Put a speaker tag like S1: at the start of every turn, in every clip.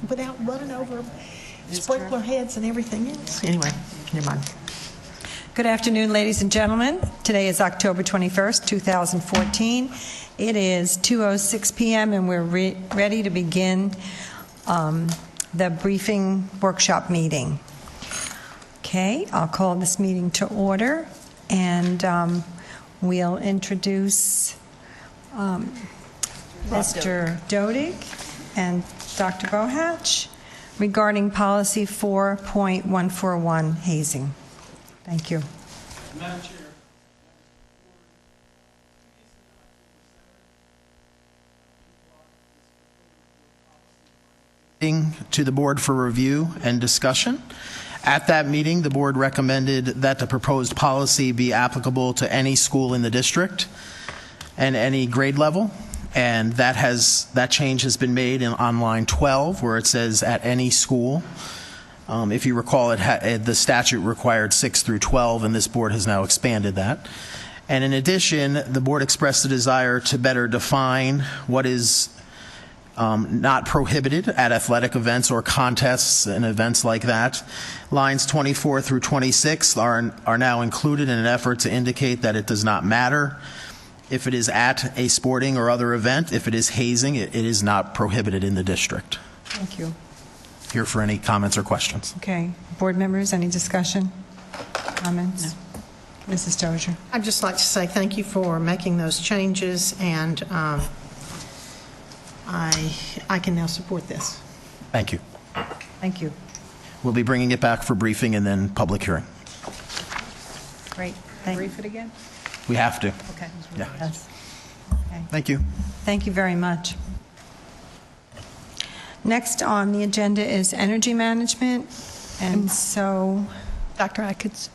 S1: without running over sprinkler heads and everything else. Anyway, never mind.
S2: Good afternoon, ladies and gentlemen. Today is October 21st, 2014. It is 2:06 p.m. and we're ready to begin the briefing workshop meeting. Okay, I'll call this meeting to order, and we'll introduce Mr. Dodig and Dr. Bohatch regarding policy 4.141, hazing. Thank you.
S3: Madam Chair. To the board for review and discussion. At that meeting, the board recommended that the proposed policy be applicable to any school in the district and any grade level. And that change has been made on line 12, where it says at any school. If you recall, the statute required 6 through 12, and this board has now expanded that. And in addition, the board expressed a desire to better define what is not prohibited at athletic events or contests and events like that. Lines 24 through 26 are now included in an effort to indicate that it does not matter if it is at a sporting or other event. If it is hazing, it is not prohibited in the district.
S2: Thank you.
S3: Here for any comments or questions.
S2: Okay. Board members, any discussion? Comments? No. Mrs. Dozier.
S1: I'd just like to say thank you for making those changes, and I can now support this.
S3: Thank you.
S2: Thank you.
S3: We'll be bringing it back for briefing and then public hearing.
S2: Great.
S4: Brief it again?
S3: We have to.
S2: Okay.
S3: Yeah.
S2: Yes. Okay.
S3: Thank you.
S2: Thank you very much. Next on the agenda is energy management, and so
S1: Dr. Atkins.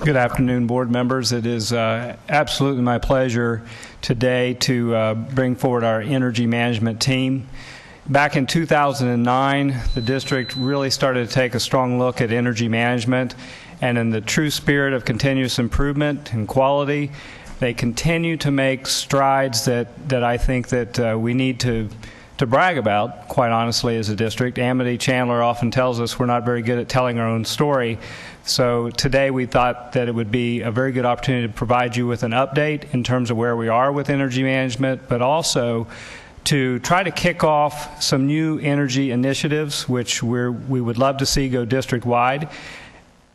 S4: Good afternoon, board members. It is absolutely my pleasure today to bring forward our energy management team. Back in 2009, the district really started to take a strong look at energy management, and in the true spirit of continuous improvement and quality, they continue to make strides that I think that we need to brag about, quite honestly, as a district. Amity Chandler often tells us we're not very good at telling our own story. So today we thought that it would be a very good opportunity to provide you with an update in terms of where we are with energy management, but also to try to kick off some new energy initiatives, which we would love to see go district-wide.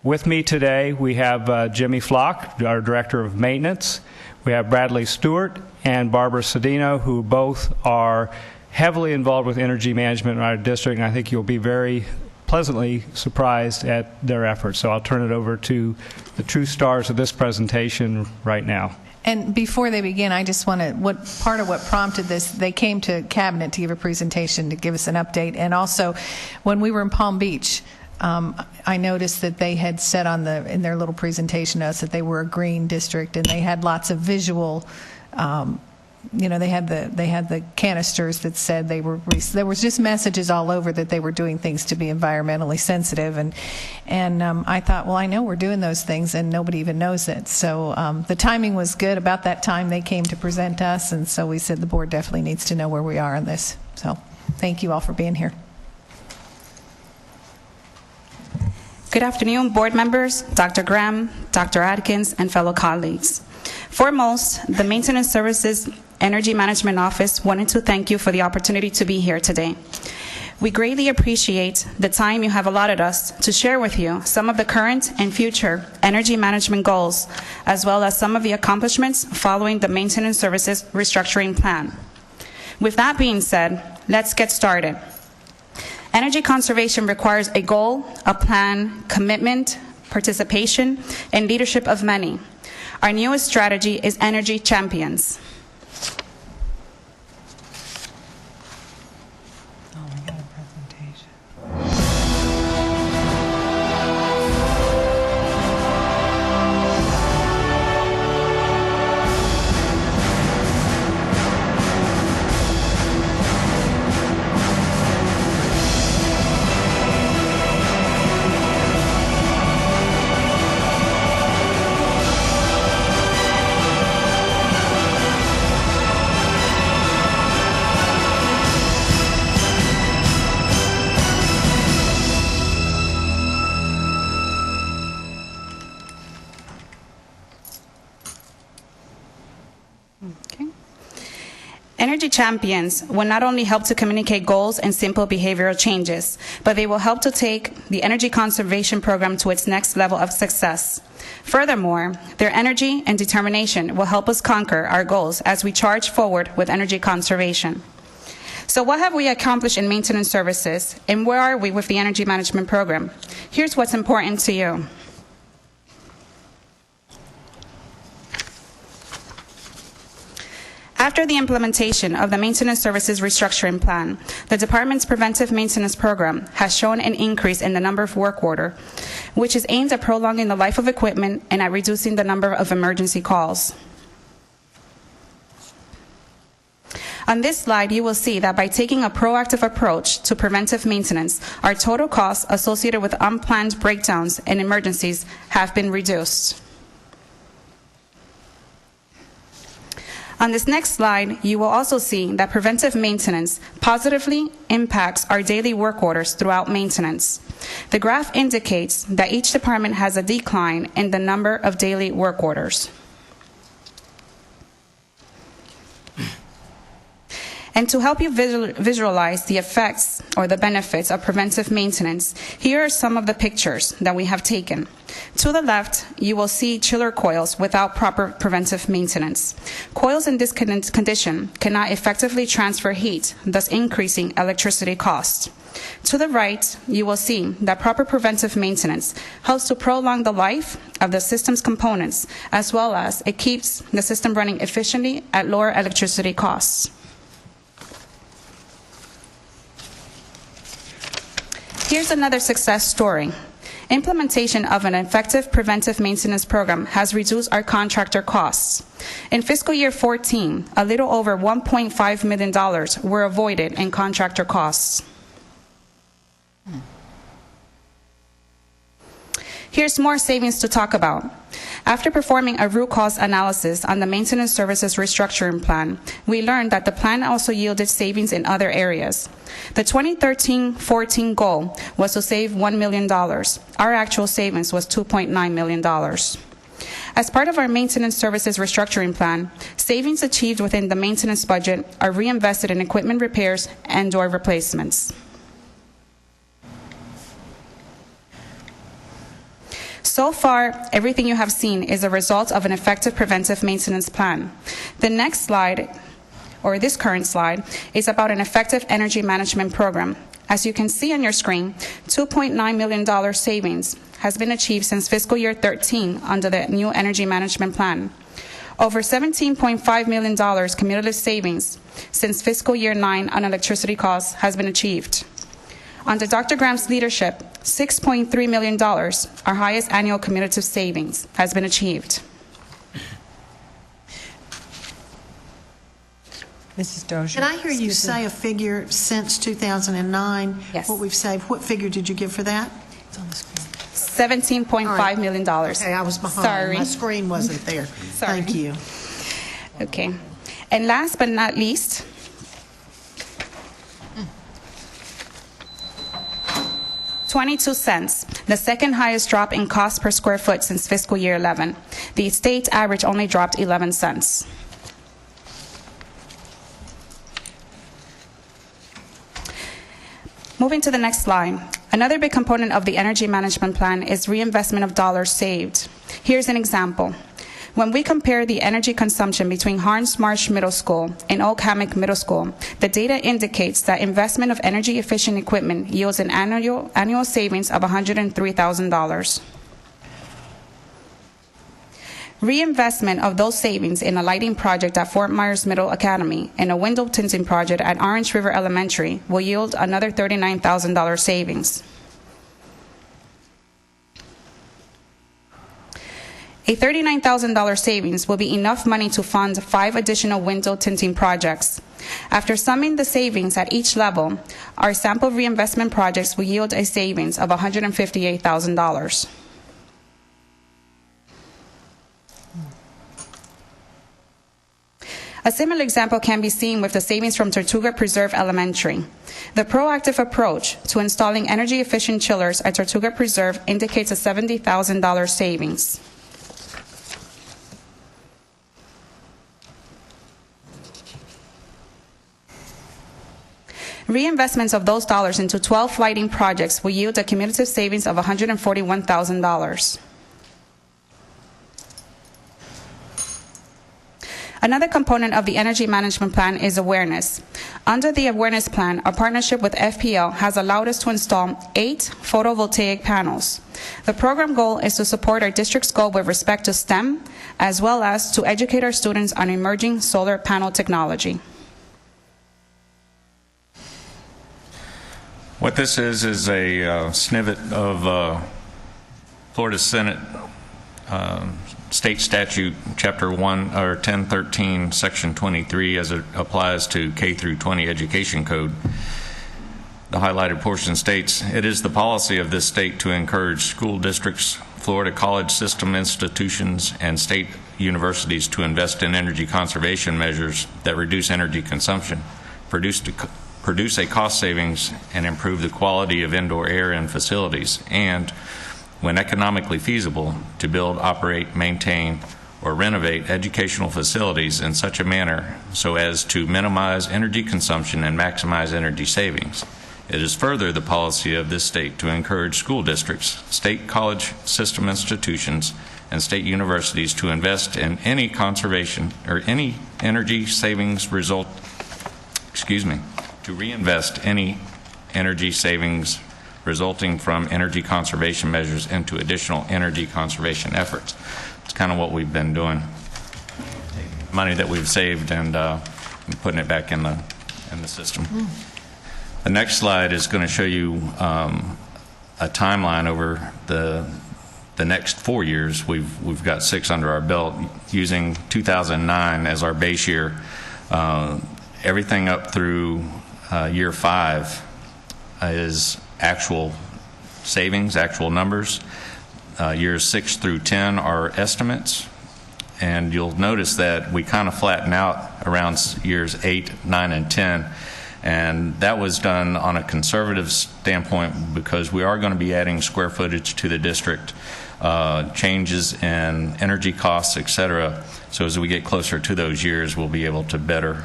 S4: With me today, we have Jimmy Flock, our Director of Maintenance. We have Bradley Stewart and Barbara Cedino, who both are heavily involved with energy management in our district, and I think you'll be very pleasantly surprised at their efforts. So I'll turn it over to the true stars of this presentation right now.
S5: And before they begin, I just want to, part of what prompted this, they came to Cabinet to give a presentation to give us an update. And also, when we were in Palm Beach, I noticed that they had said in their little presentation to us that they were a green district, and they had lots of visual they had the canisters that said there was just messages all over that they were doing things to be environmentally sensitive, and I thought, well, I know we're doing those things and nobody even knows it. So the timing was good. About that time they came to present us, and so we said the board definitely needs to know where we are on this. So thank you all for being here.
S6: Good afternoon, board members, Dr. Graham, Dr. Atkins, and fellow colleagues. Foremost, the Maintenance Services Energy Management Office wanted to thank you for the opportunity to be here today. We greatly appreciate the time you have allotted us to share with you some of the current and future energy management goals, as well as some of the accomplishments following the Maintenance Services Restructuring Plan. With that being said, let's get started. Energy conservation requires a goal, a plan, commitment, participation, and leadership of many. Our newest strategy is Energy Champions. Energy champions will not only help to communicate goals and simple behavioral changes, but they will help to take the energy conservation program to its next level of success. Furthermore, their energy and determination will help us conquer our goals as we charge forward with energy conservation. So what have we accomplished in maintenance services, and where are we with the energy management program? Here's what's important to you. After the implementation of the Maintenance Services Restructuring Plan, the Department's preventive maintenance program has shown an increase in the number of work orders, which is aimed at prolonging the life of equipment and at reducing the number of emergency calls. On this slide, you will see that by taking a proactive approach to preventive maintenance, our total costs associated with unplanned breakdowns and emergencies have been reduced. On this next slide, you will also see that preventive maintenance positively impacts our daily work orders throughout maintenance. The graph indicates that each department has a decline in the number of daily work orders. And to help you visualize the effects or the benefits of preventive maintenance, here are some of the pictures that we have taken. To the left, you will see chiller coils without proper preventive maintenance. Coils in this condition cannot effectively transfer heat, thus increasing electricity costs. To the right, you will see that proper preventive maintenance helps to prolong the life of the system's components, as well as it keeps the system running efficiently at lower electricity costs. Here's another success story. Implementation of an effective preventive maintenance program has reduced our contractor costs. In fiscal year 14, a little over $1.5 million were avoided in contractor costs. Here's more savings to talk about. After performing a root cause analysis on the Maintenance Services Restructuring Plan, we learned that the plan also yielded savings in other areas. The 2013-14 goal was to save $1 million. Our actual savings was $2.9 million. As part of our Maintenance Services Restructuring Plan, savings achieved within the maintenance budget are reinvested in equipment repairs and door replacements. So far, everything you have seen is a result of an effective preventive maintenance plan. The next slide, or this current slide, is about an effective energy management program. As you can see on your screen, $2.9 million savings has been achieved since fiscal year 13 under the new energy management plan. Over $17.5 million cumulative savings since fiscal year 9 on electricity costs has been achieved. Under Dr. Graham's leadership, $6.3 million, our highest annual cumulative savings, has been achieved.
S2: Mrs. Dozier.
S1: Did I hear you say a figure since 2009?
S6: Yes.
S1: What we've saved? What figure did you give for that? It's on the screen.
S6: $17.5 million.
S1: Okay, I was behind.
S6: Sorry.
S1: My screen wasn't there.
S6: Sorry.
S1: Thank you.
S6: Okay. And last but not least, $0.22, the second highest drop in cost per square foot since fiscal year 11. The state average only dropped 11 cents. Moving to the next slide. Another big component of the energy management plan is reinvestment of dollars saved. Here's an example. When we compare the energy consumption between Harns Marsh Middle School and Oak Hammock Middle School, the data indicates that investment of energy-efficient equipment yields an annual savings of $103,000. Reinvestment of those savings in a lighting project at Fort Myers Middle Academy and a window tinting project at Orange River Elementary will yield another $39,000 savings. A $39,000 savings will be enough money to fund 5 additional window tinting projects. After summing the savings at each level, our sample reinvestment projects will yield a savings of $158,000. A similar example can be seen with the savings from Tortuga Preserve Elementary. The proactive approach to installing energy-efficient chillers at Tortuga Preserve indicates a $70,000 savings. Reinvestments of those dollars into 12 lighting projects will yield a cumulative savings of $141,000. Another component of the energy management plan is awareness. Under the awareness plan, our partnership with FPL has allowed us to install 8 photovoltaic panels. The program goal is to support our district's goal with respect to STEM, as well as to educate our students on emerging solar panel technology.
S7: What this is a snippet of Florida Senate State Statute, Chapter 1 or 1013, Section 23, as it applies to K through 20 Education Code. The highlighted portion states, "It is the policy of this state to encourage school districts, Florida college system institutions, and state universities to invest in energy conservation measures that reduce energy consumption, produce a cost savings, and improve the quality of indoor air in facilities, and, when economically feasible, to build, operate, maintain, or renovate educational facilities in such a manner so as to minimize energy consumption and maximize energy savings. It is further the policy of this state to encourage school districts, state college system institutions, and state universities to invest in any conservation or any energy savings to reinvest any energy savings resulting from energy conservation measures into additional energy conservation efforts." It's kind of what we've been doing. Money that we've saved and putting it back in the system. The next slide is going to show you a timeline over the next 4 years. We've got 6 under our belt, using 2009 as our base year. Everything up through year 5 is actual savings, actual numbers. Years 6 through 10 are estimates, and you'll notice that we kind of flatten out around years 8, 9, and 10, and that was done on a conservative standpoint because we are going to be adding square footage to the district, changes in energy costs, etc. So as we get closer to those years, we'll be able to better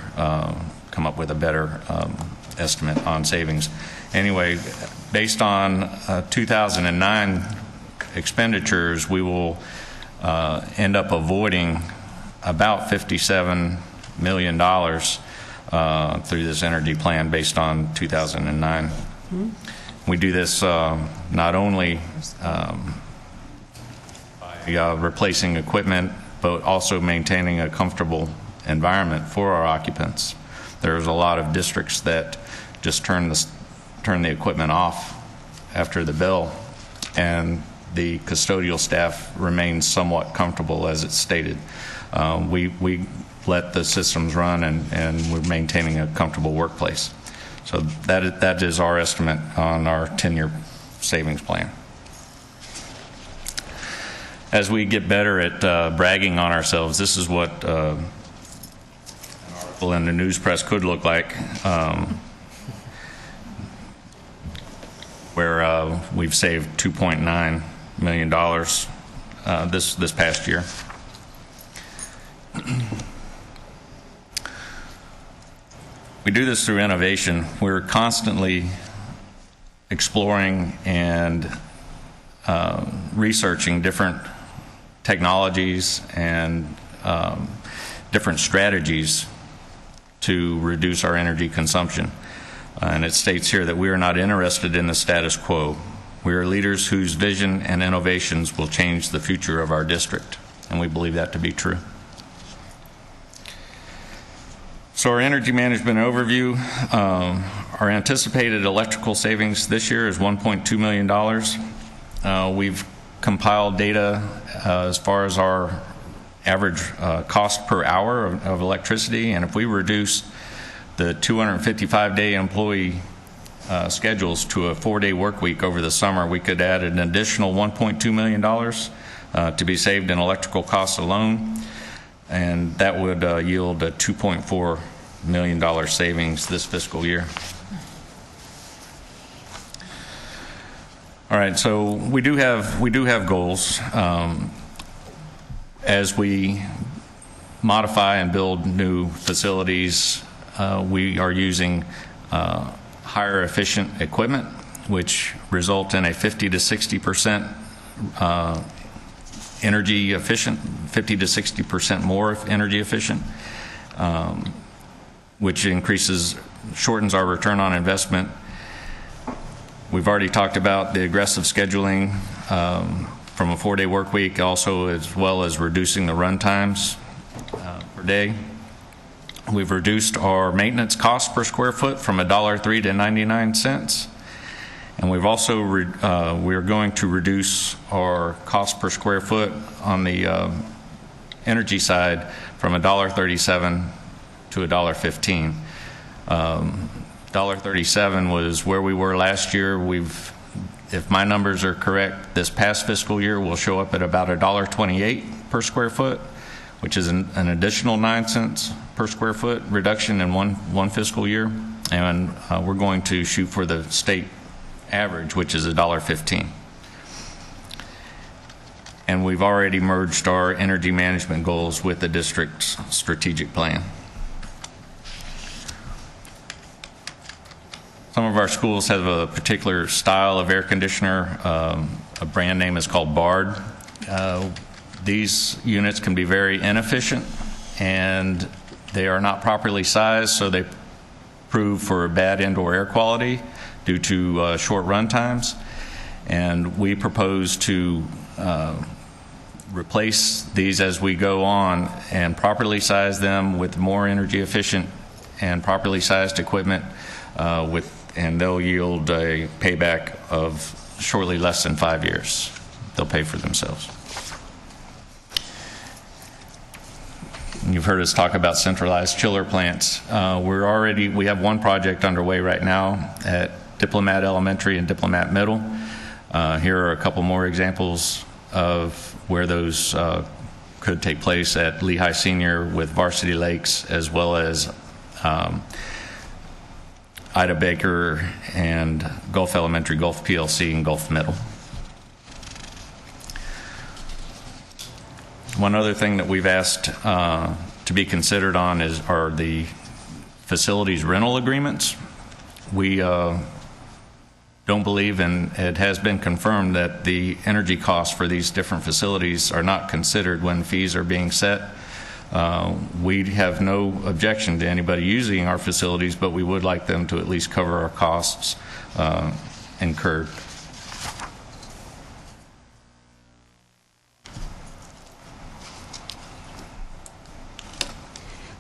S7: come up with a better estimate on savings. Anyway, based on 2009 expenditures, we will end up avoiding about $57 million through this energy plan based on 2009. We do this not only by replacing equipment, but also maintaining a comfortable environment for our occupants. There's a lot of districts that just turn the equipment off after the bell, and the custodial staff remains somewhat comfortable, as it's stated. We let the systems run, and we're maintaining a comfortable workplace. So that is our estimate on our 10-year savings plan. As we get better at bragging on ourselves, this is what an article in the news press could look like. Where we've saved $2.9 million this past year. We do this through innovation. We're constantly exploring and researching different technologies and different strategies to reduce our energy consumption. And it states here that we are not interested in the status quo. We are leaders whose vision and innovations will change the future of our district, and we believe that to be true. So our energy management overview, our anticipated electrical savings this year is $1.2 million. We've compiled data as far as our average cost per hour of electricity, and if we reduce the 255-day employee schedules to a 4-day work week over the summer, we could add an additional $1.2 million to be saved in electrical costs alone, and that would yield a $2.4 million savings this fiscal year. All right, so we do have goals. As we modify and build new facilities, we are using higher efficient equipment, which result in a 50 to 60% energy efficient, 50 to 60% more energy efficient, which shortens our return on investment. We've already talked about the aggressive scheduling from a 4-day work week, also as well as reducing the run times per day. We've reduced our maintenance cost per square foot from $1.03 to 99 cents. And we've also, we're going to reduce our cost per square foot on the energy side from $1.37 to $1.15. $1.37 was where we were last year. If my numbers are correct, this past fiscal year we'll show up at about $1.28 per square foot, which is an additional 9 cents per square foot reduction in one fiscal year. And we're going to shoot for the state average, which is $1.15. And we've already merged our energy management goals with the district's strategic plan. Some of our schools have a particular style of air conditioner. A brand name is called Bard. These units can be very inefficient, and they are not properly sized, so they prove for bad indoor air quality due to short run times. And we propose to replace these as we go on and properly size them with more energy efficient and properly sized equipment, and they'll yield a payback of shortly less than 5 years. They'll pay for themselves. You've heard us talk about centralized chiller plants. We have one project underway right now at Diplomat Elementary and Diplomat Middle. Here are a couple more examples of where those could take place at Lehigh Senior with Varsity Lakes, as well as Ida Baker and Gulf Elementary, Gulf PLC, and Gulf Middle. One other thing that we've asked to be considered on are the facilities rental agreements. We don't believe, and it has been confirmed, that the energy costs for these different facilities are not considered when fees are being set. We have no objection to anybody using our facilities, but we would like them to at least cover our costs incurred.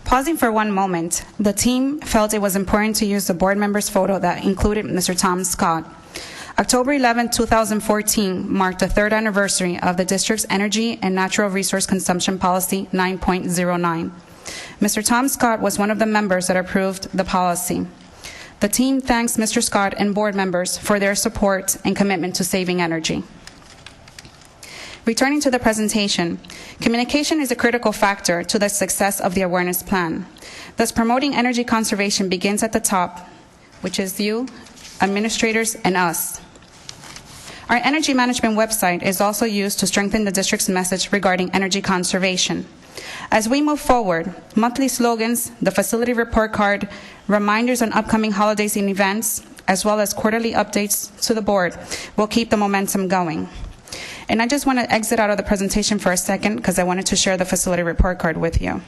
S6: Pausing for one moment, the team felt it was important to use the board member's photo that included Mr. Tom Scott. October 11, 2014 marked the 3rd anniversary of the district's Energy and Natural Resource Consumption Policy 9.09. Mr. Tom Scott was one of the members that approved the policy. The team thanks Mr. Scott and board members for their support and commitment to saving energy. Returning to the presentation, communication is a critical factor to the success of the awareness plan. Thus, promoting energy conservation begins at the top, which is you, administrators, and us. Our energy management website is also used to strengthen the district's message regarding energy conservation. As we move forward, monthly slogans, the facility report card, reminders on upcoming holidays and events, as well as quarterly updates to the board will keep the momentum going. And I just want to exit out of the presentation for a second because I wanted to share the facility report card with you.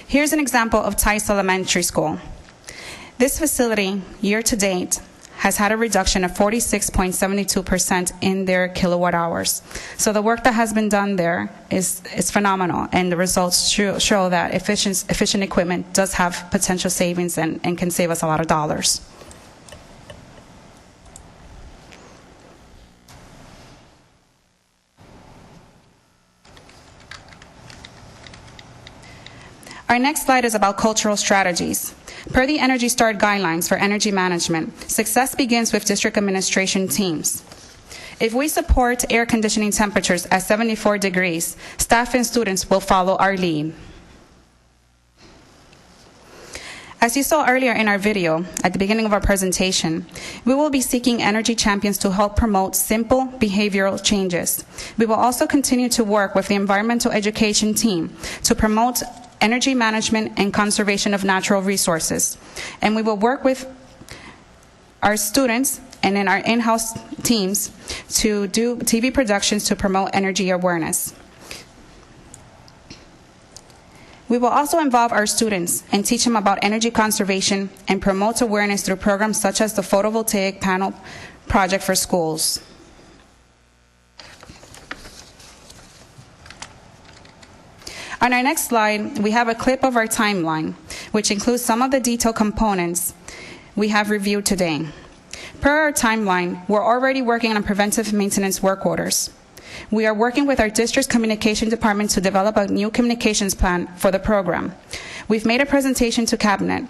S6: Here's an example of Tice Elementary School. This facility, year to date, has had a reduction of 46.72% in their kilowatt hours. So the work that has been done there is phenomenal, and the results show that efficient equipment does have potential savings and can save us a lot of dollars. Our next slide is about cultural strategies. Per the Energy Start guidelines for energy management, success begins with district administration teams. If we support air conditioning temperatures at 74 degrees, staff and students will follow our lead. As you saw earlier in our video, at the beginning of our presentation, we will be seeking energy champions to help promote simple behavioral changes. We will also continue to work with the environmental education team to promote energy management, and conservation of natural resources. And we will work with our students and in our in-house teams to do TV productions to promote energy awareness. We will also involve our students and teach them about energy conservation and promote awareness through programs such as the photovoltaic panel project for schools. On our next slide, we have a clip of our timeline, which includes some of the detailed components we have reviewed today. Per our timeline, we're already working on preventive maintenance work orders. We are working with our district's communication department to develop a new communications plan for the program. We've made a presentation to Cabinet.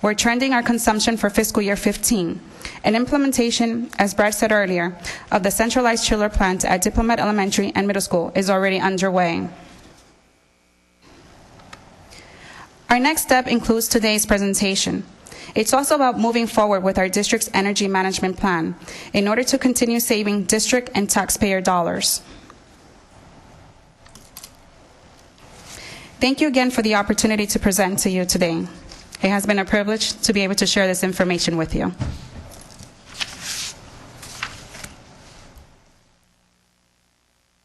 S6: We're trending our consumption for fiscal year 15. An implementation, as Brad said earlier, of the centralized chiller plant at Diplomat Elementary and Middle School is already underway. Our next step includes today's presentation. It's also about moving forward with our district's energy management plan in order to continue saving district and taxpayer dollars. Thank you again for the opportunity to present to you today. It has been a privilege to be able to share this information with you.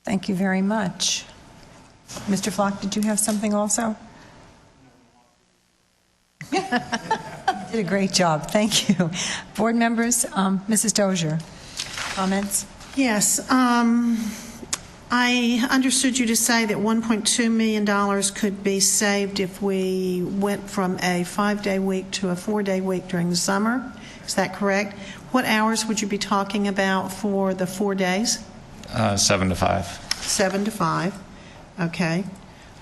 S2: Thank you very much. Mr. Flock, did you have something also? Did a great job. Thank you. Board members, Mrs. Dozier, comments?
S1: Yes. I understood you to say that $1.2 million could be saved if we went from a 5-day week to a 4-day week during the summer. Is that correct? What hours would you be talking about for the 4 days?
S7: 7 to 5.
S1: 7 to 5. Okay.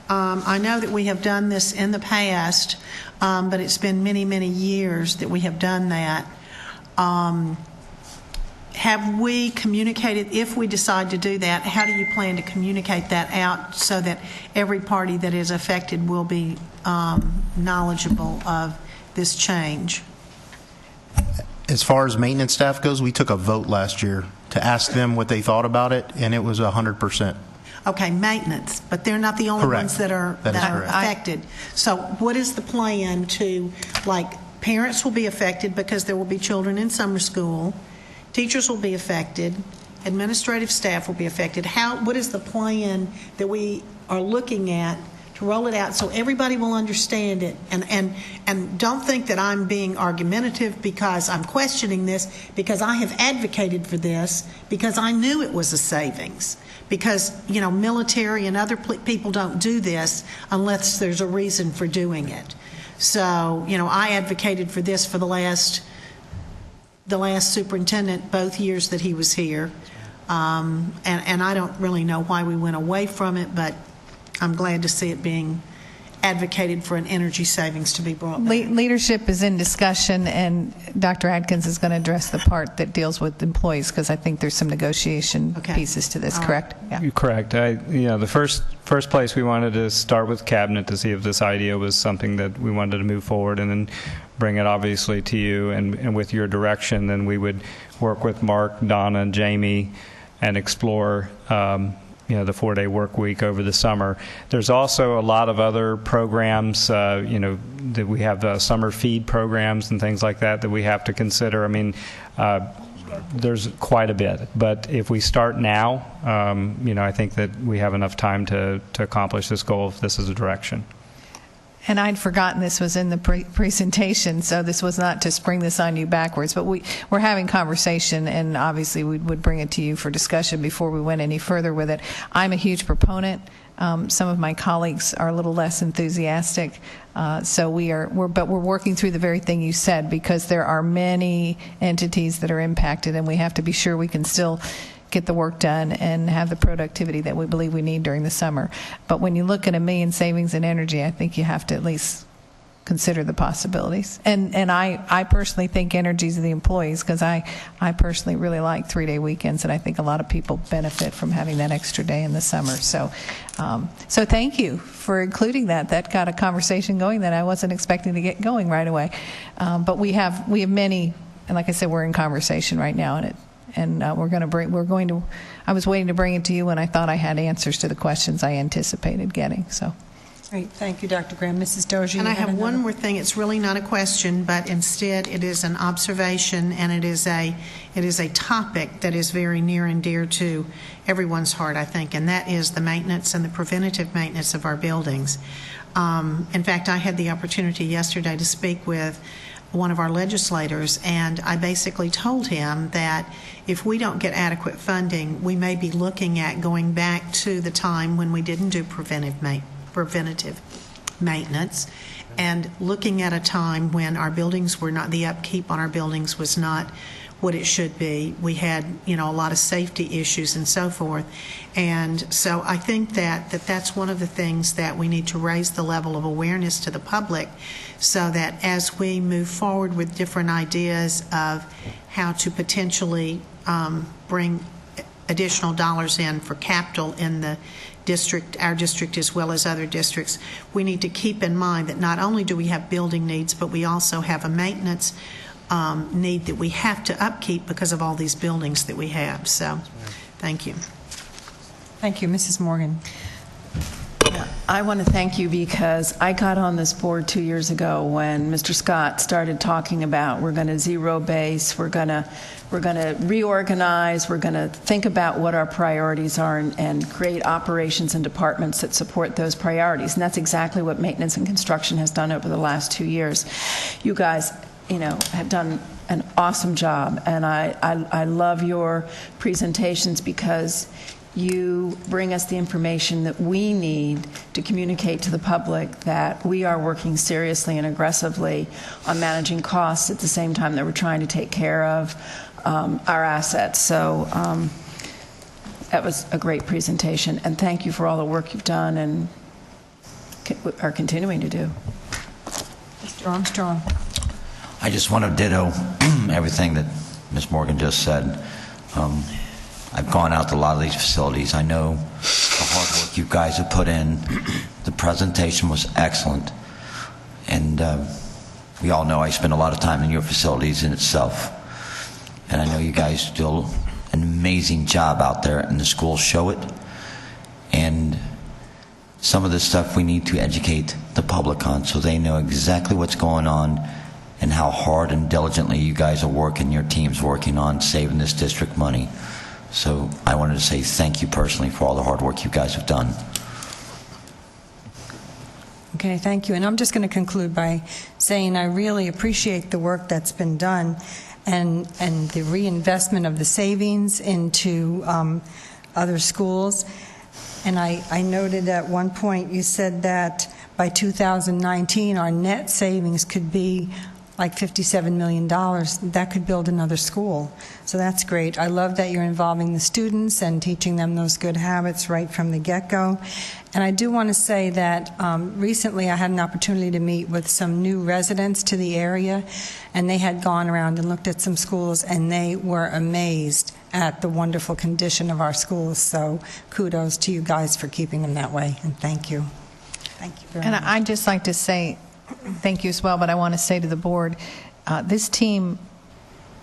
S1: I know that we have done this in the past, but it's been many, many years that we have done that. Have we communicated, if we decide to do that, how do you plan to communicate that out so that every party that is affected will be knowledgeable of this change?
S8: As far as maintenance staff goes, we took a vote last year to ask them what they thought about it, and it was 100%.
S1: Okay, maintenance, but they're not the only
S8: Correct.
S1: ones that are
S8: That is correct.
S1: affected. So what is the plan to, like, parents will be affected because there will be children in summer school, teachers will be affected, administrative staff will be affected. What is the plan that we are looking at to roll it out so everybody will understand it? And don't think that I'm being argumentative because I'm questioning this, because I have advocated for this because I knew it was a savings. Because, you know, military and other people don't do this unless there's a reason for doing it. So, you know, I advocated for this for the last superintendent, both years that he was here. And I don't really know why we went away from it, but I'm glad to see it being advocated for an energy savings to be brought back.
S5: Leadership is in discussion, and Dr. Adkins is going to address the part that deals with employees, because I think there's some negotiation pieces to this, correct? Yeah.
S4: You're correct. The first place we wanted to start with Cabinet to see if this idea was something that we wanted to move forward, and then bring it obviously to you, and with your direction, then we would work with Mark, Donna, and Jamie and explore the 4-day work week over the summer. There's also a lot of other programs, that we have summer feed programs and things like that we have to consider. I mean, there's quite a bit. But if we start now, I think that we have enough time to accomplish this goal if this is a direction.
S5: And I'd forgotten this was in the presentation, so this was not to spring this on you backwards, but we're having conversation, and obviously we would bring it to you for discussion before we went any further with it. I'm a huge proponent. Some of my colleagues are a little less enthusiastic, so we're working through the very thing you said, because there are many entities that are impacted, and we have to be sure we can still get the work done and have the productivity that we believe we need during the summer. But when you look at $1 million savings in energy, I think you have to at least consider the possibilities. And I personally think energy is the employees, because I personally really like 3-day weekends, and I think a lot of people benefit from having that extra day in the summer. So thank you for including that. That got a conversation going that I wasn't expecting to get going right away. But we have many, and like I said, we're in conversation right now, and I was waiting to bring it to you when I thought I had answers to the questions I anticipated getting. So,
S2: Great, thank you, Dr. Graham. Mrs. Dozier?
S1: And I
S2: you had
S1: have one
S2: another-
S1: more thing. It's really not a question, but instead it is an observation, and it is a topic that is very near and dear to everyone's heart, I think, and that is the maintenance and the preventative maintenance of our buildings. In fact, I had the opportunity yesterday to speak with one of our legislators, and I basically told him that if we don't get adequate funding, we may be looking at going back to the time when we didn't do preventative maintenance, and looking at a time when our buildings were not, the upkeep on our buildings was not what it should be. We had, a lot of safety issues and so forth. And so I think that's one of the things that we need to raise the level of awareness to the public, so that as we move forward with different ideas of how to potentially bring additional dollars in for capital in the district, our district as well as other districts, we need to keep in mind that not only do we have building needs, but we also have a maintenance need that we have to upkeep because of all these buildings that we have. So, thank you.
S2: Thank you, Mrs. Morgan.
S9: I want to thank you because I got on this board 2 years ago when Mr. Scott started talking about we're going to zero base, we're going to reorganize, we're going to think about what our priorities are and create operations and departments that support those priorities. And that's exactly what maintenance and construction has done over the last 2 years. You guys, have done an awesome job, and I love your presentations because you bring us the information that we need to communicate to the public that we are working seriously and aggressively on managing costs at the same time that we're trying to take care of our assets. So that was a great presentation, and thank you for all the work you've done and are continuing to do.
S2: Mr. Armstrong.
S10: I just want to ditto everything that Ms. Morgan just said. I've gone out to a lot of these facilities. I know the hard work you guys have put in. The presentation was excellent. And we all know I spend a lot of time in your facilities in itself. And I know you guys do an amazing job out there, and the schools show it. And some of this stuff we need to educate the public on so they know exactly what's going on and how hard and diligently you guys are working, your team's working on saving this district money. So I wanted to say thank you personally for all the hard work you guys have done.
S2: Okay, thank you. And I'm just going to conclude by saying I really appreciate the work that's been done and the reinvestment of the savings into other schools. And I noted at one point you said that by 2019 our net savings could be like $57 million. That could build another school. So that's great. I love that you're involving the students and teaching them those good habits right from the get-go. And I do want to say that recently I had an opportunity to meet with some new residents to the area, and they had gone around and looked at some schools, and they were amazed at the wonderful condition of our schools. So kudos to you guys for keeping them that way, and thank you. Thank you very much.
S5: And I'd just like to say thank you as well, but I want to say to the board, this team,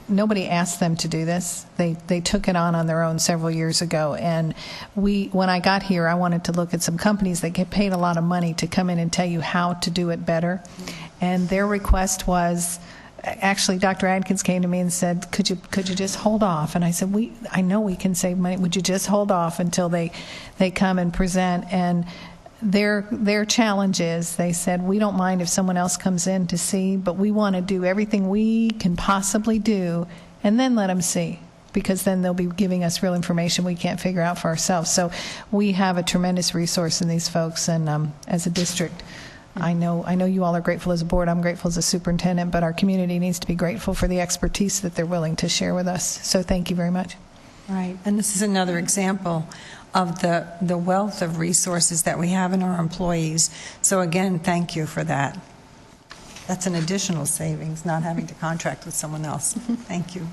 S5: nobody asked them to do this. They took it on their own several years ago, and when I got here, I wanted to look at some companies that get paid a lot of money to come in and tell you how to do it better. And their request was, actually, Dr. Adkins came to me and said, could you just hold off? And I said, I know we can save money. Would you just hold off until they come and present? And their challenge is, they said, we don't mind if someone else comes in to see, but we want to do everything we can possibly do and then let them see, because then they'll be giving us real information we can't figure out for ourselves. So we have a tremendous resource in these folks, and as a district, I know you all are grateful as a board, I'm grateful as a superintendent, but our community needs to be grateful for the expertise that they're willing to share with us. So thank you very much.
S2: Right, and this is another example of the wealth of resources that we have in our employees. So again, thank you for that. That's an additional savings, not having to contract with someone else. Thank you.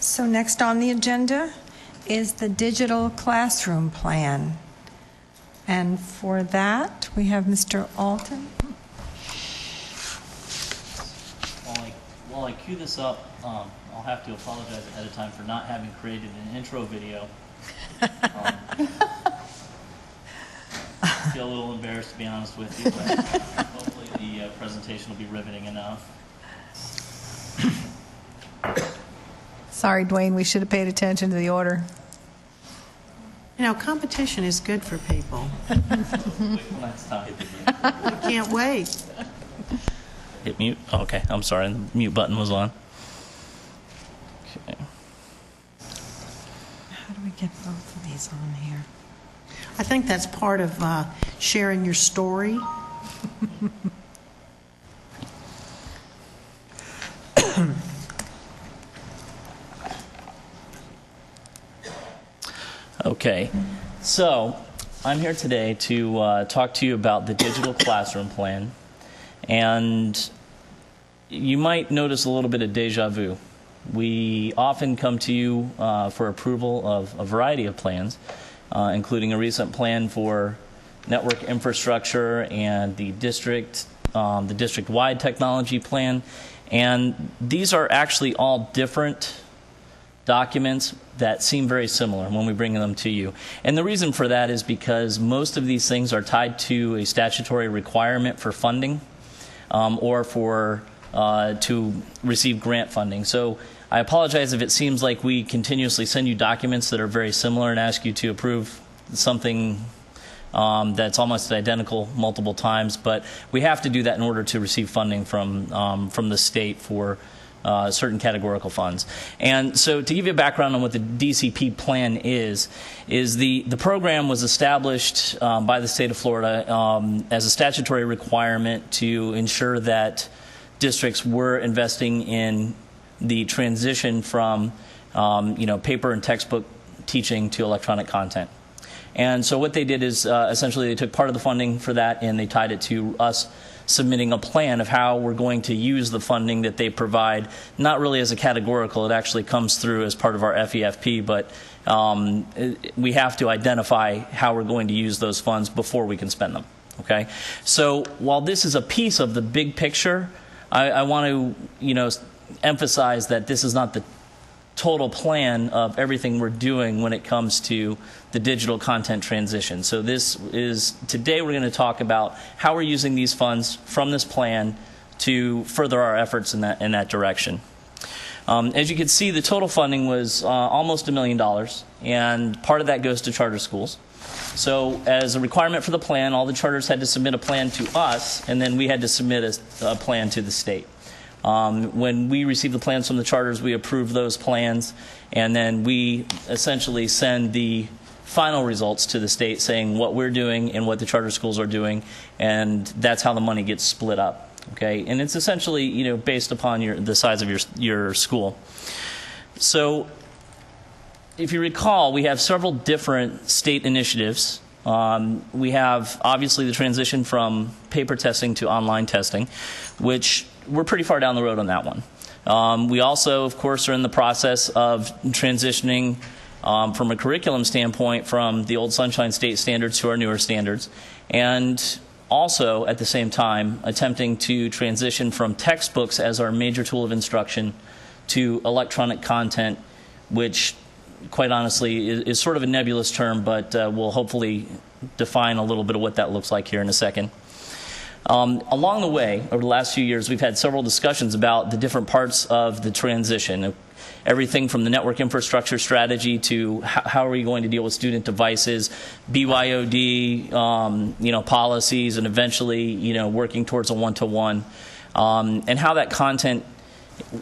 S2: So next on the agenda is the digital classroom plan. And for that, we have Mr. Alton.
S11: While I cue this up, I'll have to apologize ahead of time for not having created an intro video. I feel a little embarrassed, to be honest with you, but hopefully the presentation will be riveting enough.
S5: Sorry, Dwayne, we should have paid attention to the order.
S1: You know, competition is good for people.
S11: Next time.
S1: I can't wait.
S11: Hit mute? Oh, okay, I'm sorry, the mute button was on. Okay.
S2: How do we get both of these on here?
S1: I think that's part of sharing your story.
S11: Okay, so I'm here today to talk to you about the digital classroom plan, and you might notice a little bit of deja vu. We often come to you for approval of a variety of plans, including a recent plan for network infrastructure and the district-wide technology plan, and these are actually all different documents that seem very similar when we bring them to you. And the reason for that is because most of these things are tied to a statutory requirement for funding or for to receive grant funding. So I apologize if it seems like we continuously send you documents that are very similar and ask you to approve something that's almost identical multiple times, but we have to do that in order to receive funding from the state for certain categorical funds. And so to give you a background on what the DCP plan is the program was established by the state of Florida as a statutory requirement to ensure that districts were investing in the transition from paper and textbook teaching to electronic content. And so what they did is essentially they took part of the funding for that and they tied it to us submitting a plan of how we're going to use the funding that they provide, not really as a categorical, it actually comes through as part of our FEFP, but we have to identify how we're going to use those funds before we can spend them. Okay? So while this is a piece of the big picture, I want to emphasize that this is not the total plan of everything we're doing when it comes to the digital content transition. So today we're going to talk about how we're using these funds from this plan to further our efforts in that direction. As you can see, the total funding was almost $1 million, and part of that goes to charter schools. So as a requirement for the plan, all the charters had to submit a plan to us, and then we had to submit a plan to the state. When we receive the plans from the charters, we approve those plans, and then we essentially send the final results to the state saying what we're doing and what the charter schools are doing, and that's how the money gets split up. Okay, and it's essentially based upon the size of your school. So if you recall, we have several different state initiatives. We have obviously the transition from paper testing to online testing, which we're pretty far down the road on that one. We also, of course, are in the process of transitioning from a curriculum standpoint from the old Sunshine State standards to our newer standards, and also at the same time attempting to transition from textbooks as our major tool of instruction to electronic content, which quite honestly is sort of a nebulous term, but we'll hopefully define a little bit of what that looks like here in a second. Along the way, over the last few years, we've had several discussions about the different parts of the transition. Everything from the network infrastructure strategy to how are we going to deal with student devices, BYOD, policies, and eventually, working towards a one-to-one, and how that content,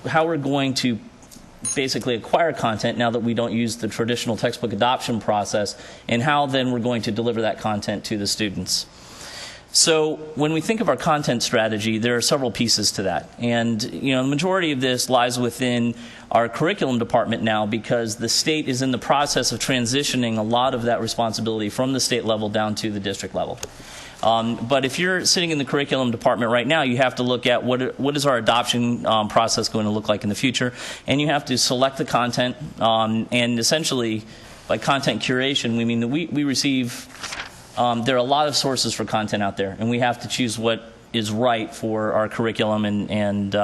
S11: how we're going to basically acquire content now that we don't use the traditional textbook adoption process, and how then we're going to deliver that content to the students. So when we think of our content strategy, there are several pieces to that. And, the majority of this lies within our curriculum department now because the state is in the process of transitioning a lot of that responsibility from the state level down to the district level. But if you're sitting in the curriculum department right now, you have to look at what is our adoption process going to look like in the future, and you have to select the content, and essentially by content curation, we mean that we receive there are a lot of sources for content out there, and we have to choose what is right for our curriculum and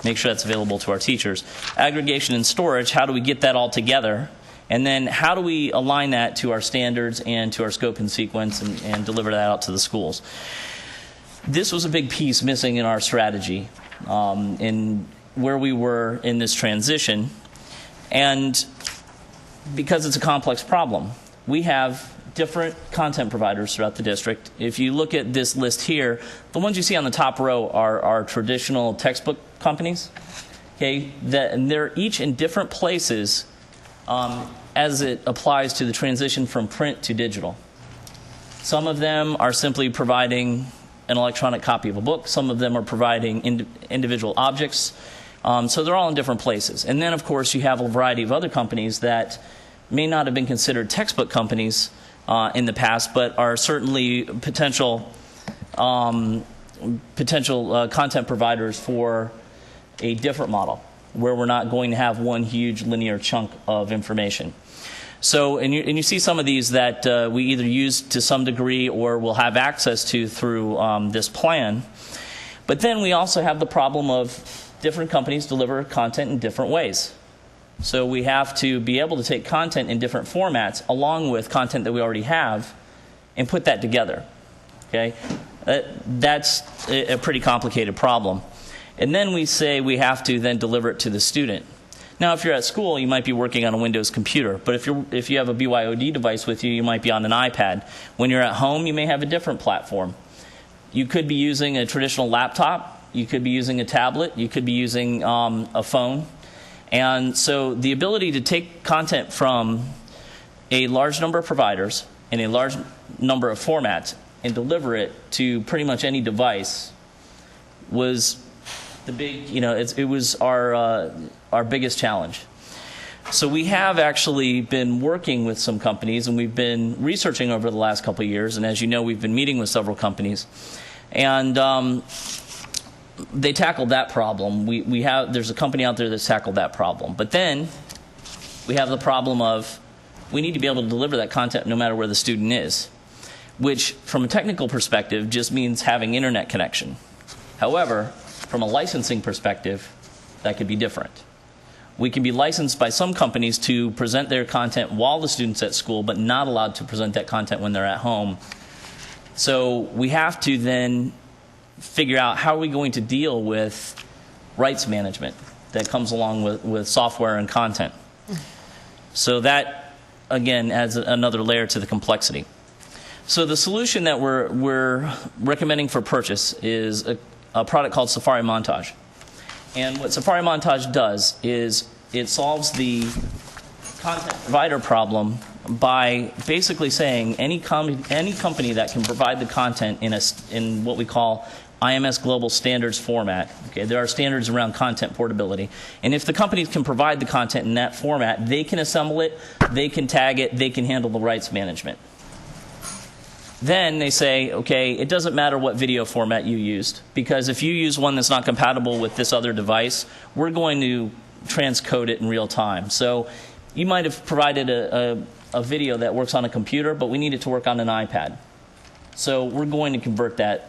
S11: make sure that's available to our teachers. Aggregation and storage, how do we get that all together? And then how do we align that to our standards and to our scope and sequence and deliver that out to the schools? This was a big piece missing in our strategy in where we were in this transition. And because it's a complex problem, we have different content providers throughout the district. If you look at this list here, the ones you see on the top row are traditional textbook companies. Okay, and they're each in different places as it applies to the transition from print to digital. Some of them are simply providing an electronic copy of a book. Some of them are providing individual objects. So they're all in different places. And then, of course, you have a variety of other companies that may not have been considered textbook companies in the past, but are certainly potential content providers for a different model, where we're not going to have one huge linear chunk of information. So, and you see some of these that we either use to some degree or will have access to through this plan. But then we also have the problem of different companies deliver content in different ways. So we have to be able to take content in different formats along with content that we already have and put that together. Okay? That's a pretty complicated problem. And then we say we have to then deliver it to the student. Now, if you're at school, you might be working on a Windows computer. But if you have a BYOD device with you, you might be on an iPad. When you're at home, you may have a different platform. You could be using a traditional laptop. You could be using a tablet. You could be using a phone. And so the ability to take content from a large number of providers in a large number of formats and deliver it to pretty much any device was the big, it was our biggest challenge. So we have actually been working with some companies, and we've been researching over the last couple of years. And as you know, we've been meeting with several companies, and they tackled that problem. There's a company out there that's tackled that problem. But then we have the problem of we need to be able to deliver that content no matter where the student is, which from a technical perspective just means having internet connection. However, from a licensing perspective, that could be different. We can be licensed by some companies to present their content while the student's at school, but not allowed to present that content when they're at home. So we have to then figure out how are we going to deal with rights management that comes along with software and content. So that, again, adds another layer to the complexity. So the solution that we're recommending for purchase is a product called Safari Montage. And what Safari Montage does is it solves the content provider problem by basically saying any company that can provide the content in what we call IMS Global Standards format. Okay, there are standards around content portability. And if the companies can provide the content in that format, they can assemble it, they can tag it, they can handle the rights management. Then they say, okay, it doesn't matter what video format you used, because if you use one that's not compatible with this other device, we're going to transcode it in real time. So you might have provided a video that works on a computer, but we need it to work on an iPad. So we're going to convert that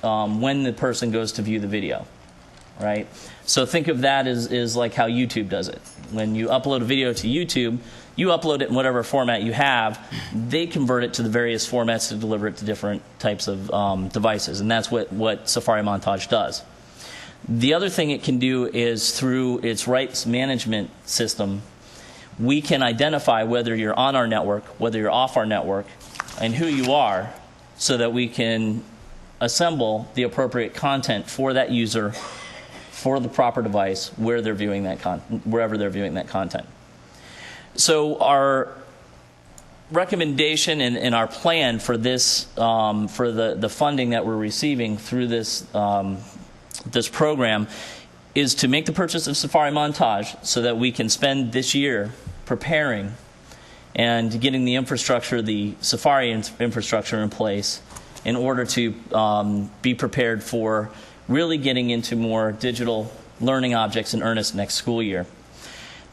S11: when the person goes to view the video, right? So think of that as like how YouTube does it. When you upload a video to YouTube, you upload it in whatever format you have. They convert it to the various formats to deliver it to different types of devices, and that's what Safari Montage does. The other thing it can do is through its rights management system, we can identify whether you're on our network, whether you're off our network, and who you are, so that we can assemble the appropriate content for that user for the proper device where they're viewing that wherever they're viewing that content. So our recommendation and our plan for this, for the funding that we're receiving through this this program, is to make the purchase of Safari Montage so that we can spend this year preparing and getting the infrastructure, the Safari infrastructure in place in order to be prepared for really getting into more digital learning objects in earnest next school year.